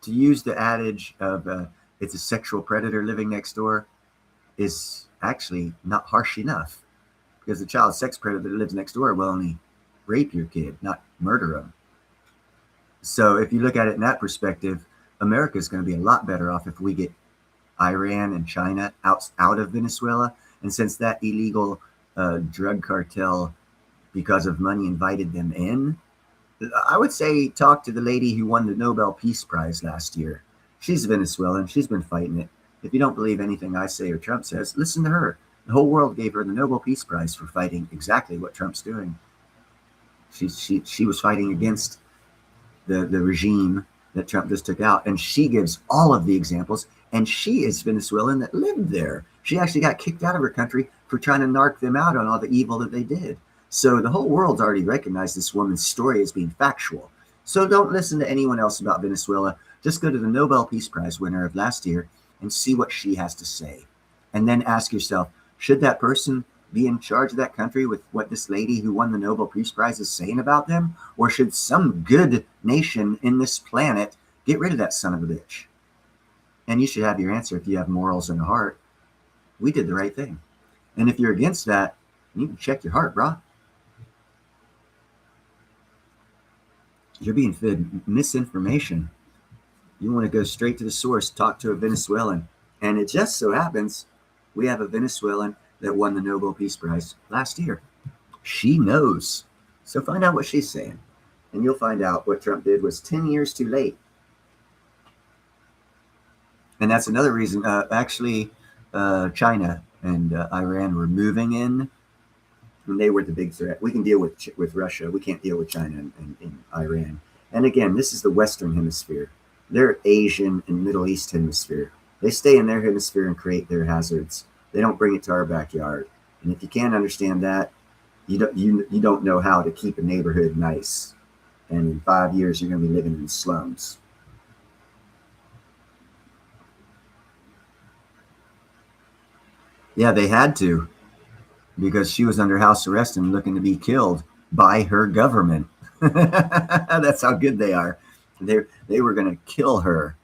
use the adage of it's a sexual predator living next door is actually not harsh enough, because the child sex predator that lives next door will only rape your kid, not murder him. So if you look at it in that perspective, America is going to be a lot better off if we get Iran and China out of Venezuela. And since that illegal drug cartel, because of money, invited them in, I would say talk to the lady who won the Nobel Peace Prize last year. She's Venezuelan. She's been fighting it. If you don't believe anything I say or Trump says, listen to her. The whole world gave her the Nobel Peace Prize for fighting exactly what Trump's doing. She was fighting against the regime that Trump just took out. And she gives all of the examples. And she is Venezuelan that lived there. She actually got kicked out of her country for trying to narc them out on all the evil that they did. So the whole world's already recognized this woman's story as being factual. So don't listen to anyone else about Venezuela. Just go to the Nobel Peace Prize winner of last year and see what she has to say. And then ask yourself, should that person be in charge of that country with what this lady who won the Nobel Peace Prize is saying about them? Or should some good nation in this planet get rid of that son of a bitch? And you should have your answer if you have morals and a heart. We did the right thing. And if you're against that, you can check your heart, bro. You're being fed misinformation. You want to go straight to the source, talk to a Venezuelan. And it just so happens we have a Venezuelan that won the Nobel Peace Prize last year. She knows. So find out what she's saying. And you'll find out what Trump did was 10 years too late. And that's another reason. China and Iran were moving in. And they were the big threat. We can deal with Russia. We can't deal with China and Iran. And again, this is the Western Hemisphere. They're Asian and Middle East Hemisphere. They stay in their hemisphere and create their hazards. They don't bring it to our backyard. And if you can't understand that, you don't know how to keep a neighborhood nice. And in 5 years, you're going to be living in slums. Yeah, they had to, because she was under house arrest and looking to be killed by her government. That's how good they are. They were going to kill her,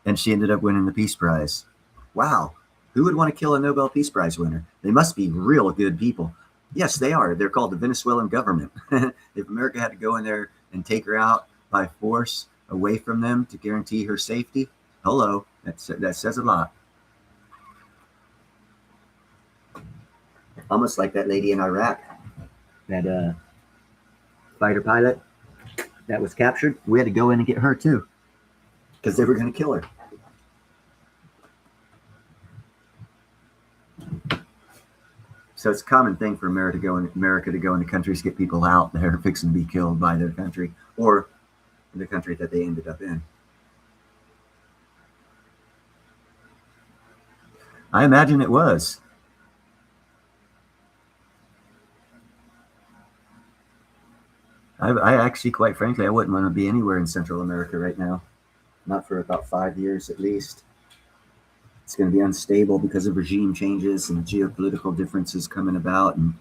and she ended up winning the Peace Prize. Wow. Who would want to kill a Nobel Peace Prize winner? They must be real good people. Yes, they are. They're called the Venezuelan government. If America had to go in there and take her out by force away from them to guarantee her safety, hello, that says a lot. Almost like that lady in Iraq, that fighter pilot that was captured. We had to go in and get her too, because they were going to kill her. So it's a common thing for America to go into countries, get people out that are fixing to be killed by their country or the country that they ended up in. I imagine it was. I actually, quite frankly, I wouldn't want to be anywhere in Central America right now. Not for about 5 years at least. It's going to be unstable because of regime changes and geopolitical differences coming about and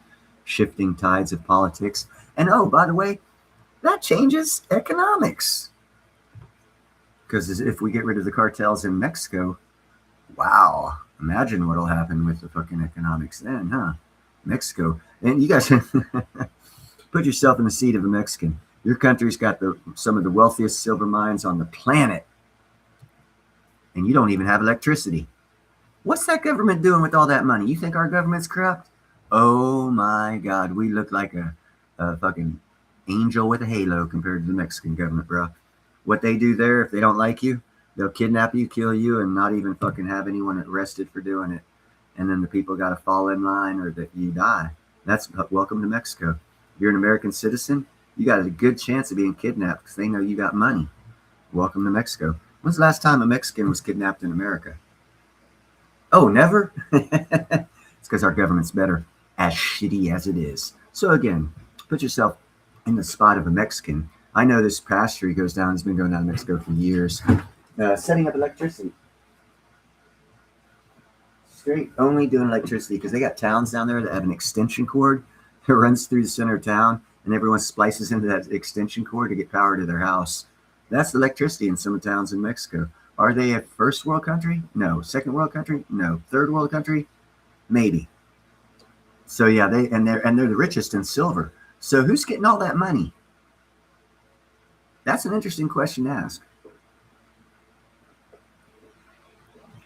shifting tides of politics. And oh, by the way, that changes economics. Because if we get rid of the cartels in Mexico, wow, imagine what'll happen with the fucking economics then, huh? Mexico. And you guys put yourself in the seat of a Mexican. Your country's got some of the wealthiest silver mines on the planet. And you don't even have electricity. What's that government doing with all that money? You think our government's corrupt? Oh my God, we look like a fucking angel with a halo compared to the Mexican government, bro. What they do there, if they don't like you, they'll kidnap you, kill you, and not even fucking have anyone arrested for doing it. And then the people got to fall in line or that you die. That's welcome to Mexico. If you're an American citizen, you got a good chance of being kidnapped because they know you got money. Welcome to Mexico. When's the last time a Mexican was kidnapped in America? Oh, never? It's because our government's better, as shitty as it is. So again, put yourself in the spot of a Mexican. I know this pastor, he goes down, he's been going down to Mexico for years, setting up electricity. Straight only doing electricity because they got towns down there that have an extension cord that runs through the center of town, and everyone splices into that extension cord to get power to their house. That's electricity in some towns in Mexico. Are they a first world country? No. Second world country? No. Third world country? Maybe. So yeah, they're the richest in silver. So who's getting all that money? That's an interesting question to ask.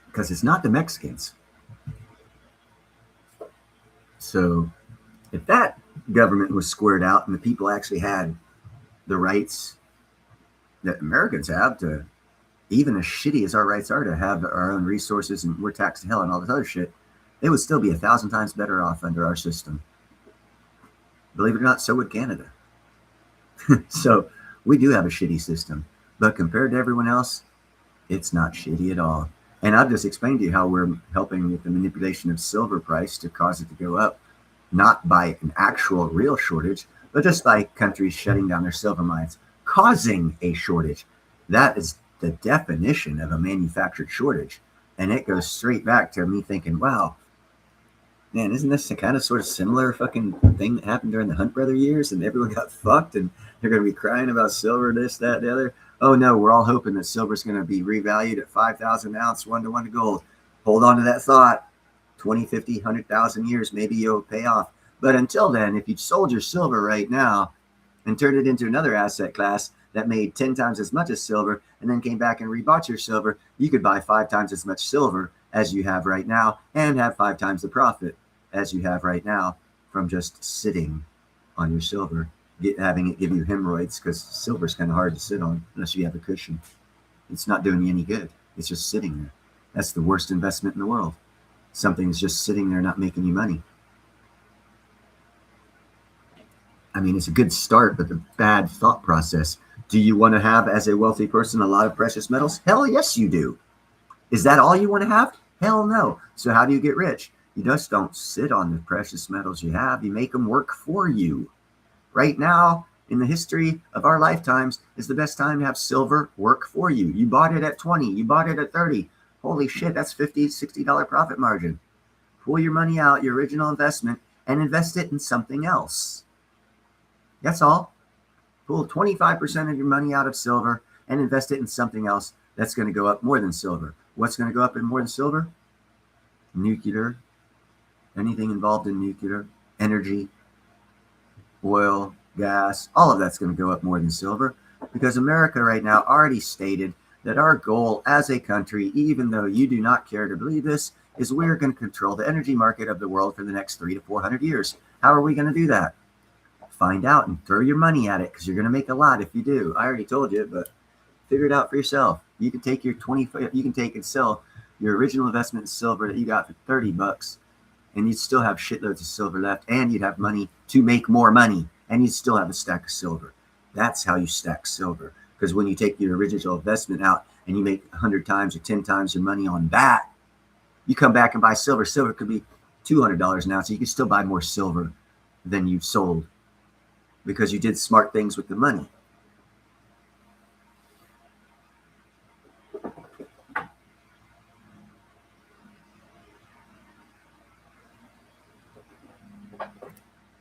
Because it's not the Mexicans. So if that government was squared out and the people actually had the rights that Americans have to, even as shitty as our rights are to have our own resources and we're taxed to hell and all this other shit, they would still be 1,000 times better off under our system. Believe it or not, so would Canada. So we do have a shitty system, but compared to everyone else, it's not shitty at all. And I've just explained to you how we're helping with the manipulation of silver price to cause it to go up, not by an actual real shortage, but just by countries shutting down their silver mines, causing a shortage. That is the definition of a manufactured shortage. And it goes straight back to me thinking, wow, man, isn't this a kind of sort of similar fucking thing that happened during the Hunt brother years and everyone got fucked and they're going to be crying about silver, this, that, the other. Oh no, we're all hoping that silver's going to be revalued at 5,000 ounce, 1-to-1 to gold. Hold on to that thought. 20, 50, 100,000 years, maybe you'll pay off. But until then, if you sold your silver right now and turned it into another asset class that made 10 times as much as silver and then came back and rebought your silver, you could buy 5 times as much silver as you have right now and have 5 times the profit as you have right now from just sitting on your silver, having it give you hemorrhoids because silver's kind of hard to sit on unless you have a cushion. It's not doing you any good. It's just sitting there. That's the worst investment in the world. Something's just sitting there not making you money. I mean, it's a good start, but the bad thought process. Do you want to have, as a wealthy person, a lot of precious metals? Hell yes, you do. Is that all you want to have? Hell no. So how do you get rich? You just don't sit on the precious metals you have. You make them work for you. Right now, in the history of our lifetimes, is the best time to have silver work for you. You bought it at 20. You bought it at 30. Holy shit, that's $50, $60 profit margin. Pull your money out, your original investment, and invest it in something else. That's all. Pull 25% of your money out of silver and invest it in something else that's going to go up more than silver. What's going to go up in more than silver? nuclear, anything involved in nuclear, energy, oil, gas, all of that's going to go up more than silver because America right now already stated that our goal as a country, even though you do not care to believe this, is we're going to control the energy market of the world for the next 300 to 400 years. How are we going to do that? Find out and throw your money at it because you're going to make a lot if you do. I already told you, but figure it out for yourself. You can take your you can take and sell your original investment in silver that you got for $30, and you'd still have shitloads of silver left, and you'd have money to make more money, and you'd still have a stack of silver. That's how you stack silver. Because when you take your original investment out and you make 100 times or 10 times your money on that, you come back and buy silver. Silver could be $200 now, so you can still buy more silver than you've sold because you did smart things with the money.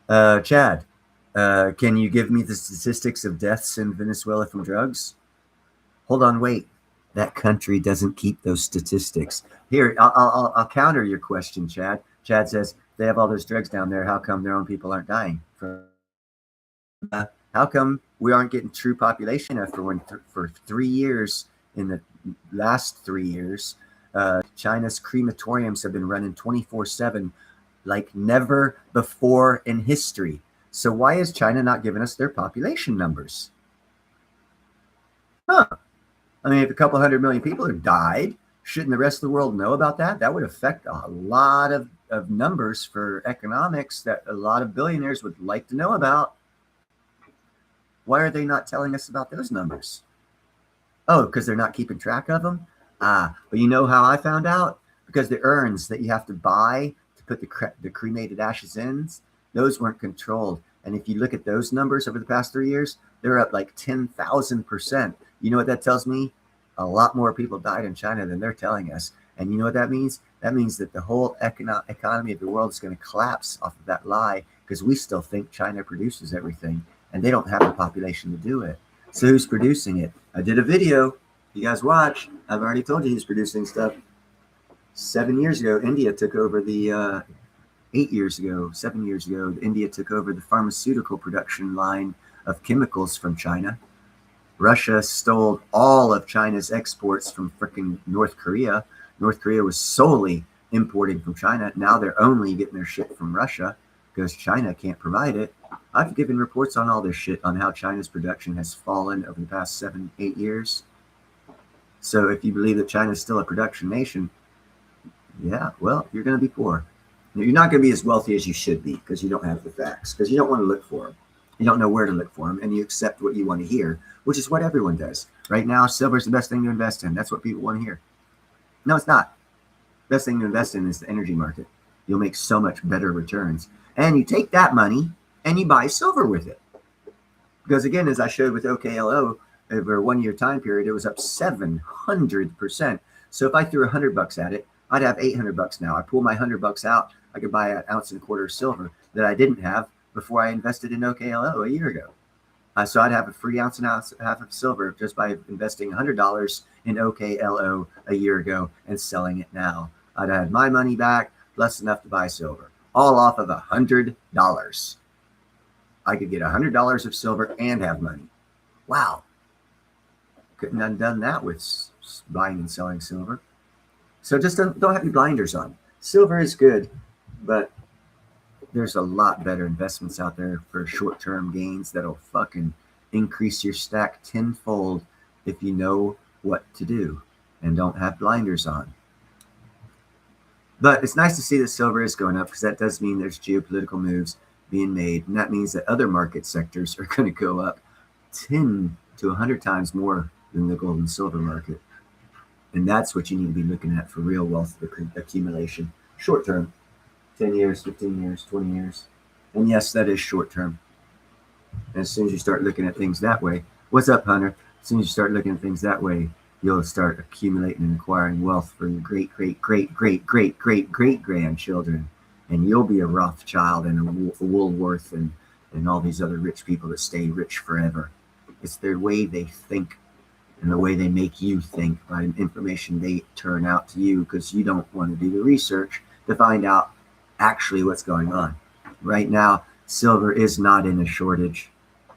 Chad, can you give me the statistics of deaths in Venezuela from drugs? Hold on, wait. That country doesn't keep those statistics. Here, I'll counter your question, Chad. Chad says they have all those drugs down there. How come their own people aren't dying? How come we aren't getting true population after for 3 years? In the last 3 years, China's crematoriums have been running 24/7 like never before in history. So why is China not giving us their population numbers? Huh. I mean, if a couple 100 million people have died, shouldn't the rest of the world know about that? That would affect a lot of numbers for economics that a lot of billionaires would like to know about. Why are they not telling us about those numbers? Oh, because they're not keeping track of them? But you know how I found out? Because the urns that you have to buy to put the cremated ashes in, those weren't controlled. And if you look at those numbers over the past 3 years, they're up like 10,000%. You know what that tells me? A lot more people died in China than they're telling us. And you know what that means? That means that the whole economy of the world is going to collapse off of that lie because we still think China produces everything and they don't have the population to do it. So who's producing it? I did a video. You guys watch. I've already told you who's producing stuff. 7 years ago, India took over the 8 years ago, 7 years ago, India took over the pharmaceutical production line of chemicals from China. Russia stole all of China's exports from freaking North Korea. North Korea was solely importing from China. Now they're only getting their shit from Russia because China can't provide it. I've given reports on all this shit on how China's production has fallen over the past 7, 8 years. So if you believe that China is still a production nation, yeah, well, you're going to be poor. You're not going to be as wealthy as you should be because you don't have the facts, because you don't want to look for them. You don't know where to look for them, and you accept what you want to hear, which is what everyone does. Right now, silver is the best thing to invest in. That's what people want to hear. No, it's not. Best thing to invest in is the energy market. You'll make so much better returns. And you take that money and you buy silver with it. Because again, as I showed with OKLO, over a 1 year time period, it was up 700%. So if I threw $100 at it, I'd have $800 now. I pull my $100 out, I could buy 1.25 ounces of silver that I didn't have before I invested in OKLO a year ago. So I'd have a free ounce and a half of silver just by investing $100 in OKLO a year ago and selling it now. I'd have my money back plus enough to buy silver, all off of $100. I could get $100 of silver and have money. Wow. Couldn't have done that with buying and selling silver. So just don't have your blinders on. Silver is good, but there's a lot better investments out there for short-term gains that'll fucking increase your stack tenfold if you know what to do and don't have blinders on. But it's nice to see that silver is going up because that does mean there's geopolitical moves being made. And that means that other market sectors are going to go up 10 to 100 times more than the gold and silver market. And that's what you need to be looking at for real wealth accumulation. Short term, 10 years, 15 years, 20 years. And yes, that is short term. And as soon as you start looking at things that way, what's up, Hunter? As soon as you start looking at things that way, you'll start accumulating and acquiring wealth for your great, great, great, great, great, great, great grandchildren. And you'll be a Rothschild and a Woolworth and all these other rich people that stay rich forever. It's their way they think. and the way they make you think by information they turn out to you because you don't want to do the research to find out actually what's going on. Right now, silver is not in a shortage.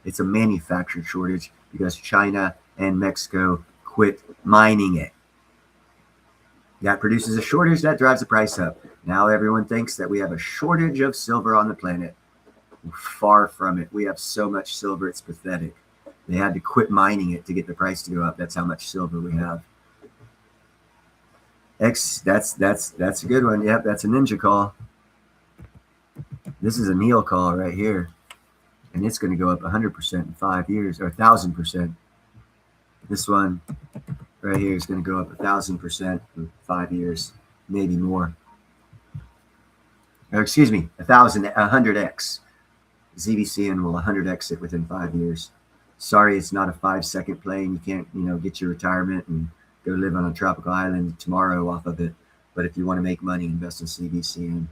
It's a manufactured shortage because China and Mexico quit mining it. That produces a shortage that drives the price up. Now everyone thinks that we have a shortage of silver on the planet. We're far from it. We have so much silver, it's pathetic. They had to quit mining it to get the price to go up. That's how much silver we have. That's a good one. Yep, that's a ninja call. This is a Neil call right here. And it's going to go up 100% in 5 years, or 1,000%. This one right here is going to go up 1,000% in 5 years, maybe more. Or excuse me, 100x. ZVCN will 100x it within 5 years. Sorry, it's not a 5-second play, and you can't, get your retirement and go live on a tropical island tomorrow off of it. But if you want to make money, invest in ZVCN.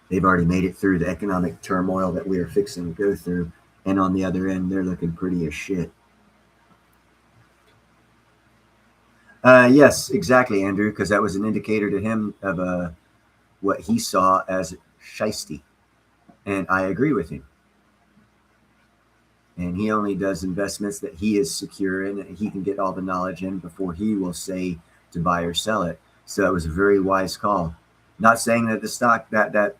They've already made it through the economic turmoil that we are fixing to go through. And on the other end, they're looking pretty as shit. Yes, exactly, Andrew, because that was an indicator to him of what he saw as shiesty. And I agree with him. And he only does investments that he is secure in, and he can get all the knowledge in before he will say to buy or sell it. So that was a very wise call. Not saying that the stock, that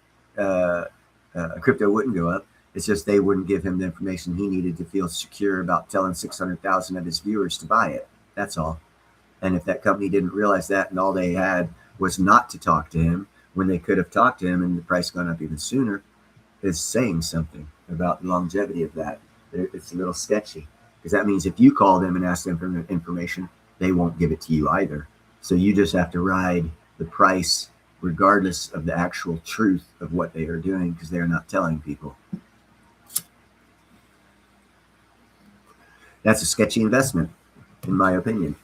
crypto wouldn't go up. It's just they wouldn't give him the information he needed to feel secure about telling 600,000 of his viewers to buy it. That's all. And if that company didn't realize that and all they had was not to talk to him when they could have talked to him and the price gone up even sooner, is saying something about the longevity of that. It's a little sketchy because that means if you call them and ask them for information, they won't give it to you either. So you just have to ride the price regardless of the actual truth of what they are doing because they're not telling people. That's a sketchy investment, in my opinion.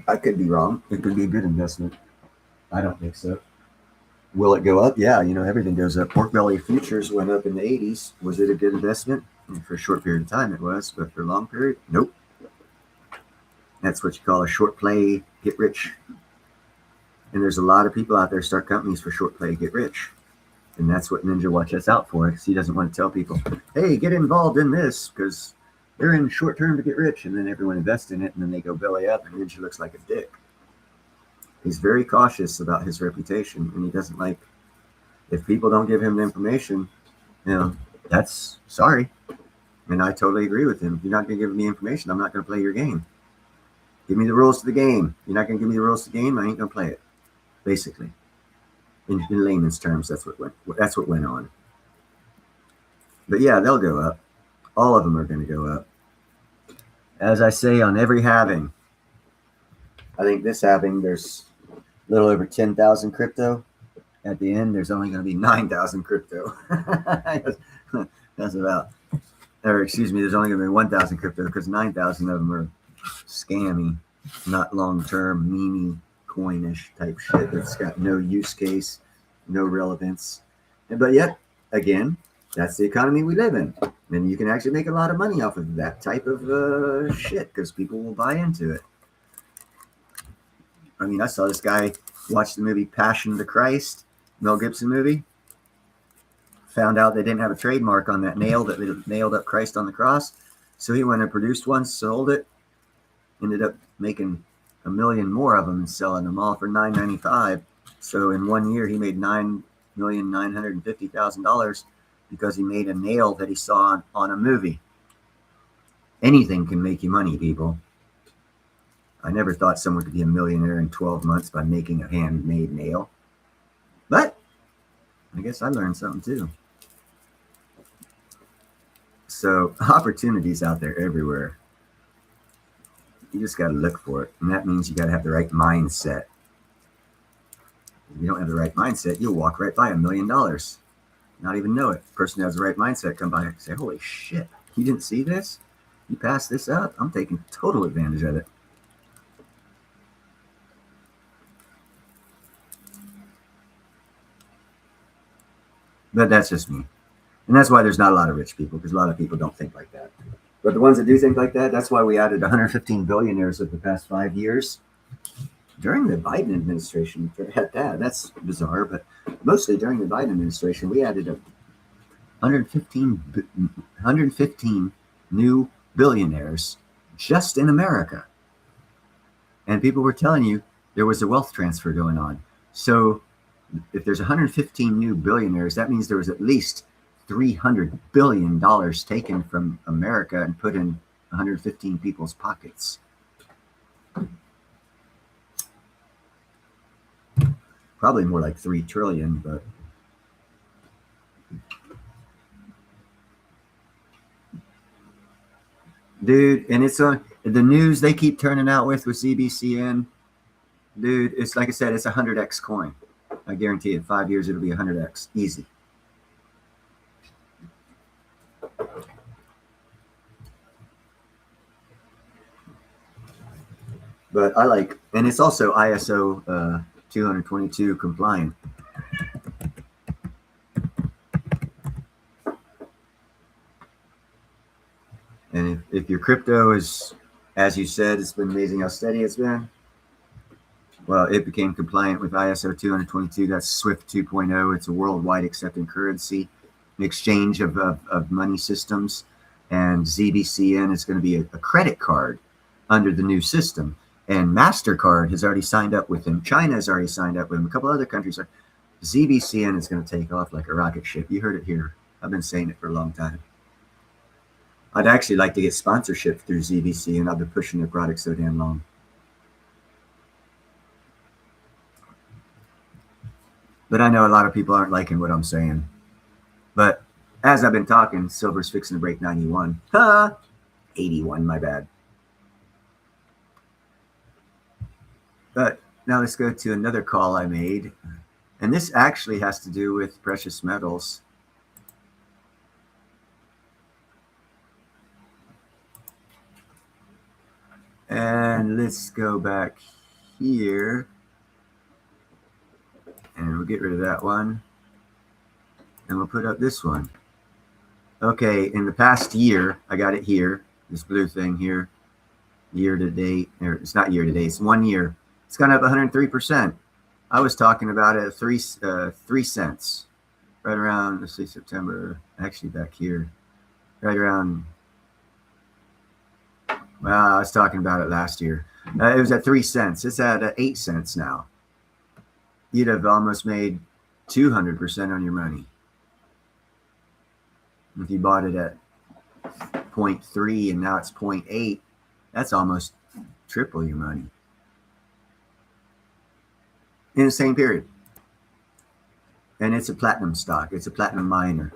I could be wrong. It could be a good investment. I don't think so. Will it go up? Yeah, everything goes up. Pork belly futures went up in the 80s. Was it a good investment? For a short period of time it was, but for a long period, nope. That's what you call a short play, get rich. And there's a lot of people out there start companies for short play, get rich. And that's what Ninja watches out for, because he doesn't want to tell people, hey, get involved in this because they're in short term to get rich. And then everyone invests in it and then they go belly up and Ninja looks like a dick. He's very cautious about his reputation, and he doesn't like, if people don't give him the information, that's sorry. And I totally agree with him. If you're not going to give me information, I'm not going to play your game. Give me the rules to the game. You're not going to give me the rules to the game, I ain't going to play it. Basically. In layman's terms, that's what went on. But yeah, they'll go up. All of them are going to go up. As I say on every halving, I think this halving, there's a little over 10,000 crypto. At the end, there's only going to be 9,000 crypto. That's about, or excuse me, there's only going to be 1,000 crypto because 9,000 of them are scammy, not long-term, meme coinish type shit that's got no use case, no relevance. But yet, again, that's the economy we live in. And you can actually make a lot of money off of that type of shit because people will buy into it. I mean, I saw this guy watch the movie Passion of the Christ, Mel Gibson movie. Found out they didn't have a trademark on that nail that they nailed up Christ on the cross. So he went and produced one, sold it, ended up making 1 million more of them and selling them all for $9.95. So in 1 year, he made $9,950,000 because he made a nail that he saw on a movie. Anything can make you money, people. I never thought someone could be a millionaire in 12 months by making a handmade nail. But I guess I learned something too. So opportunities out there everywhere. You just got to look for it. And that means you got to have the right mindset. If you don't have the right mindset, you'll walk right by $1 million. Not even know it. The person who has the right mindset come by and say, holy shit, you didn't see this? You passed this up? I'm taking total advantage of it. But that's just me. And that's why there's not a lot of rich people, because a lot of people don't think like that. But the ones that do think like that, that's why we added 115 billionaires over the past 5 years during the Biden administration. Forget that. That's bizarre. But mostly during the Biden administration, we added 115 new billionaires just in America. And people were telling you there was a wealth transfer going on. So if there's 115 new billionaires, that means there was at least $300 billion taken from America and put in 115 people's pockets. Probably more like 3 trillion, but dude, and it's on the news they keep turning out with ZBCN. Dude, it's like I said, it's a 100x coin. I guarantee it. 5 years, it'll be 100x. Easy. But I like, and it's also ISO 222 compliant. And if your crypto is, as you said, it's been amazing how steady it's been. Well, it became compliant with ISO 222. That's SWIFT 2.0. It's a worldwide accepted currency, an exchange of money systems. And ZBCN is going to be a credit card under the new system. And MasterCard has already signed up with them. China has already signed up with them. A couple other countries are. ZBCN is going to take off like a rocket ship. You heard it here. I've been saying it for a long time. I'd actually like to get sponsorship through ZBC, and I've been pushing their product so damn long. But I know a lot of people aren't liking what I'm saying. But as I've been talking, silver's fixing to break 91. 81, my bad. But now let's go to another call I made. And this actually has to do with precious metals. And let's go back here. And we'll get rid of that one. And we'll put up this one. Okay, in the past year, I got it here. This blue thing here. Year to date. Or it's not year to date, it's 1 year. It's gone up 103%. I was talking about it at 3 cents. Right around, let's see, September. Actually back here. Right around, well, I was talking about it last year. It was at 3 cents. It's at 8 cents now. You'd have almost made 200% on your money. If you bought it at 0.3 and now it's 0.8, that's almost triple your money in the same period. And it's a platinum stock. It's a platinum miner.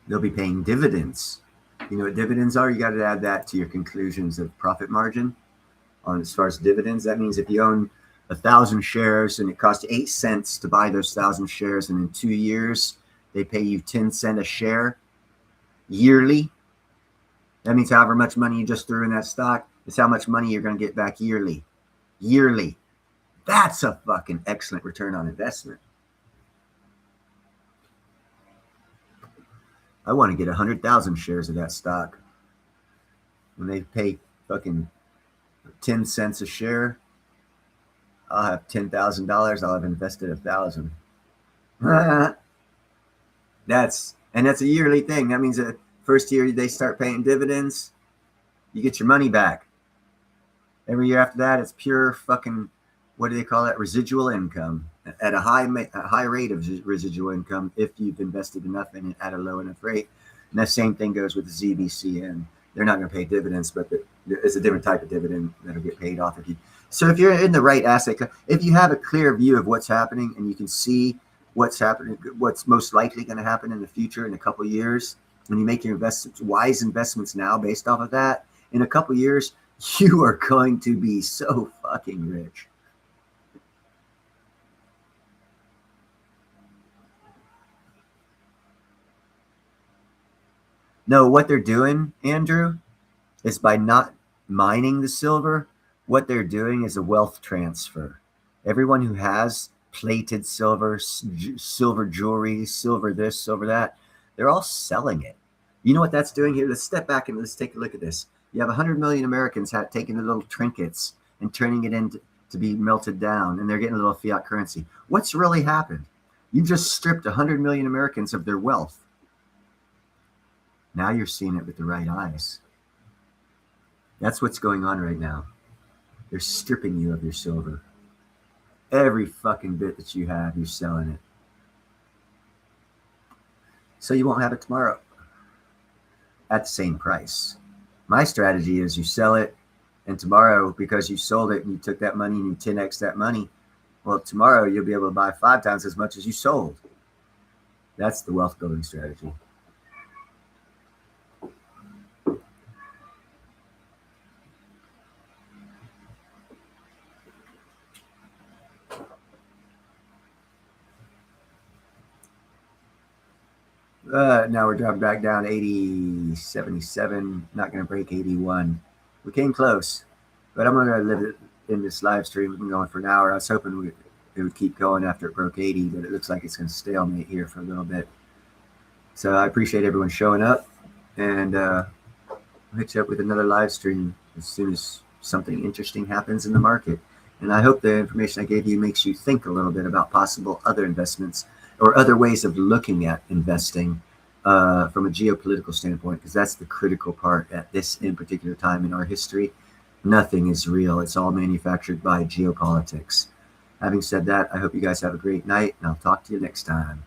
They'll be paying dividends. You know what dividends are? You got to add that to your conclusions of profit margin. On as far as dividends, that means if you own 1,000 shares and it costs 8 cents to buy those 1,000 shares, and in 2 years they pay you 10 cents a share yearly. That means however much money you just threw in that stock is how much money you're going to get back yearly. Yearly. That's a fucking excellent return on investment. I want to get 100,000 shares of that stock. When they pay fucking 10 cents a share, I'll have $10,000. I'll have invested 1,000. That's a yearly thing. That means that first year they start paying dividends, you get your money back. Every year after that, it's pure fucking, what do they call that? Residual income at a high rate of residual income if you've invested enough in it at a low enough rate. And that same thing goes with the ZBCN. They're not going to pay dividends, but it's a different type of dividend that'll get paid off if you. So if you're in the right asset, if you have a clear view of what's happening and you can see what's happening, what's most likely going to happen in the future in a couple of years, when you make your wise investments now based off of that, in a couple of years, you are going to be so fucking rich. No, what they're doing, Andrew, is by not mining the silver, what they're doing is a wealth transfer. Everyone who has plated silver, silver jewelry, silver this, silver that. They're all selling it. You know what that's doing here? Let's step back and let's take a look at this. You have 100 million Americans taking the little trinkets and turning it into to be melted down, and they're getting a little fiat currency. What's really happened? You just stripped 100 million Americans of their wealth. Now you're seeing it with the right eyes. That's what's going on right now. They're stripping you of your silver. Every fucking bit that you have, you're selling it. So you won't have it tomorrow at the same price. My strategy is you sell it, and tomorrow, because you sold it and you took that money and you 10x that money, well, tomorrow you'll be able to buy 5 times as much as you sold. That's the wealth building strategy. Now we're dropping back down 80, 77, not going to break 81. We came close, but I'm going to live it in this live stream. We've been going for an hour. I was hoping it would keep going after it broke 80, but it looks like it's going to stalemate here for a little bit. So I appreciate everyone showing up, and I'll hit you up with another live stream as soon as something interesting happens in the market. And I hope the information I gave you makes you think a little bit about possible other investments or other ways of looking at investing from a geopolitical standpoint, because that's the critical part at this in particular time in our history. Nothing is real. It's all manufactured by geopolitics. Having said that, I hope you guys have a great night, and I'll talk to you next time.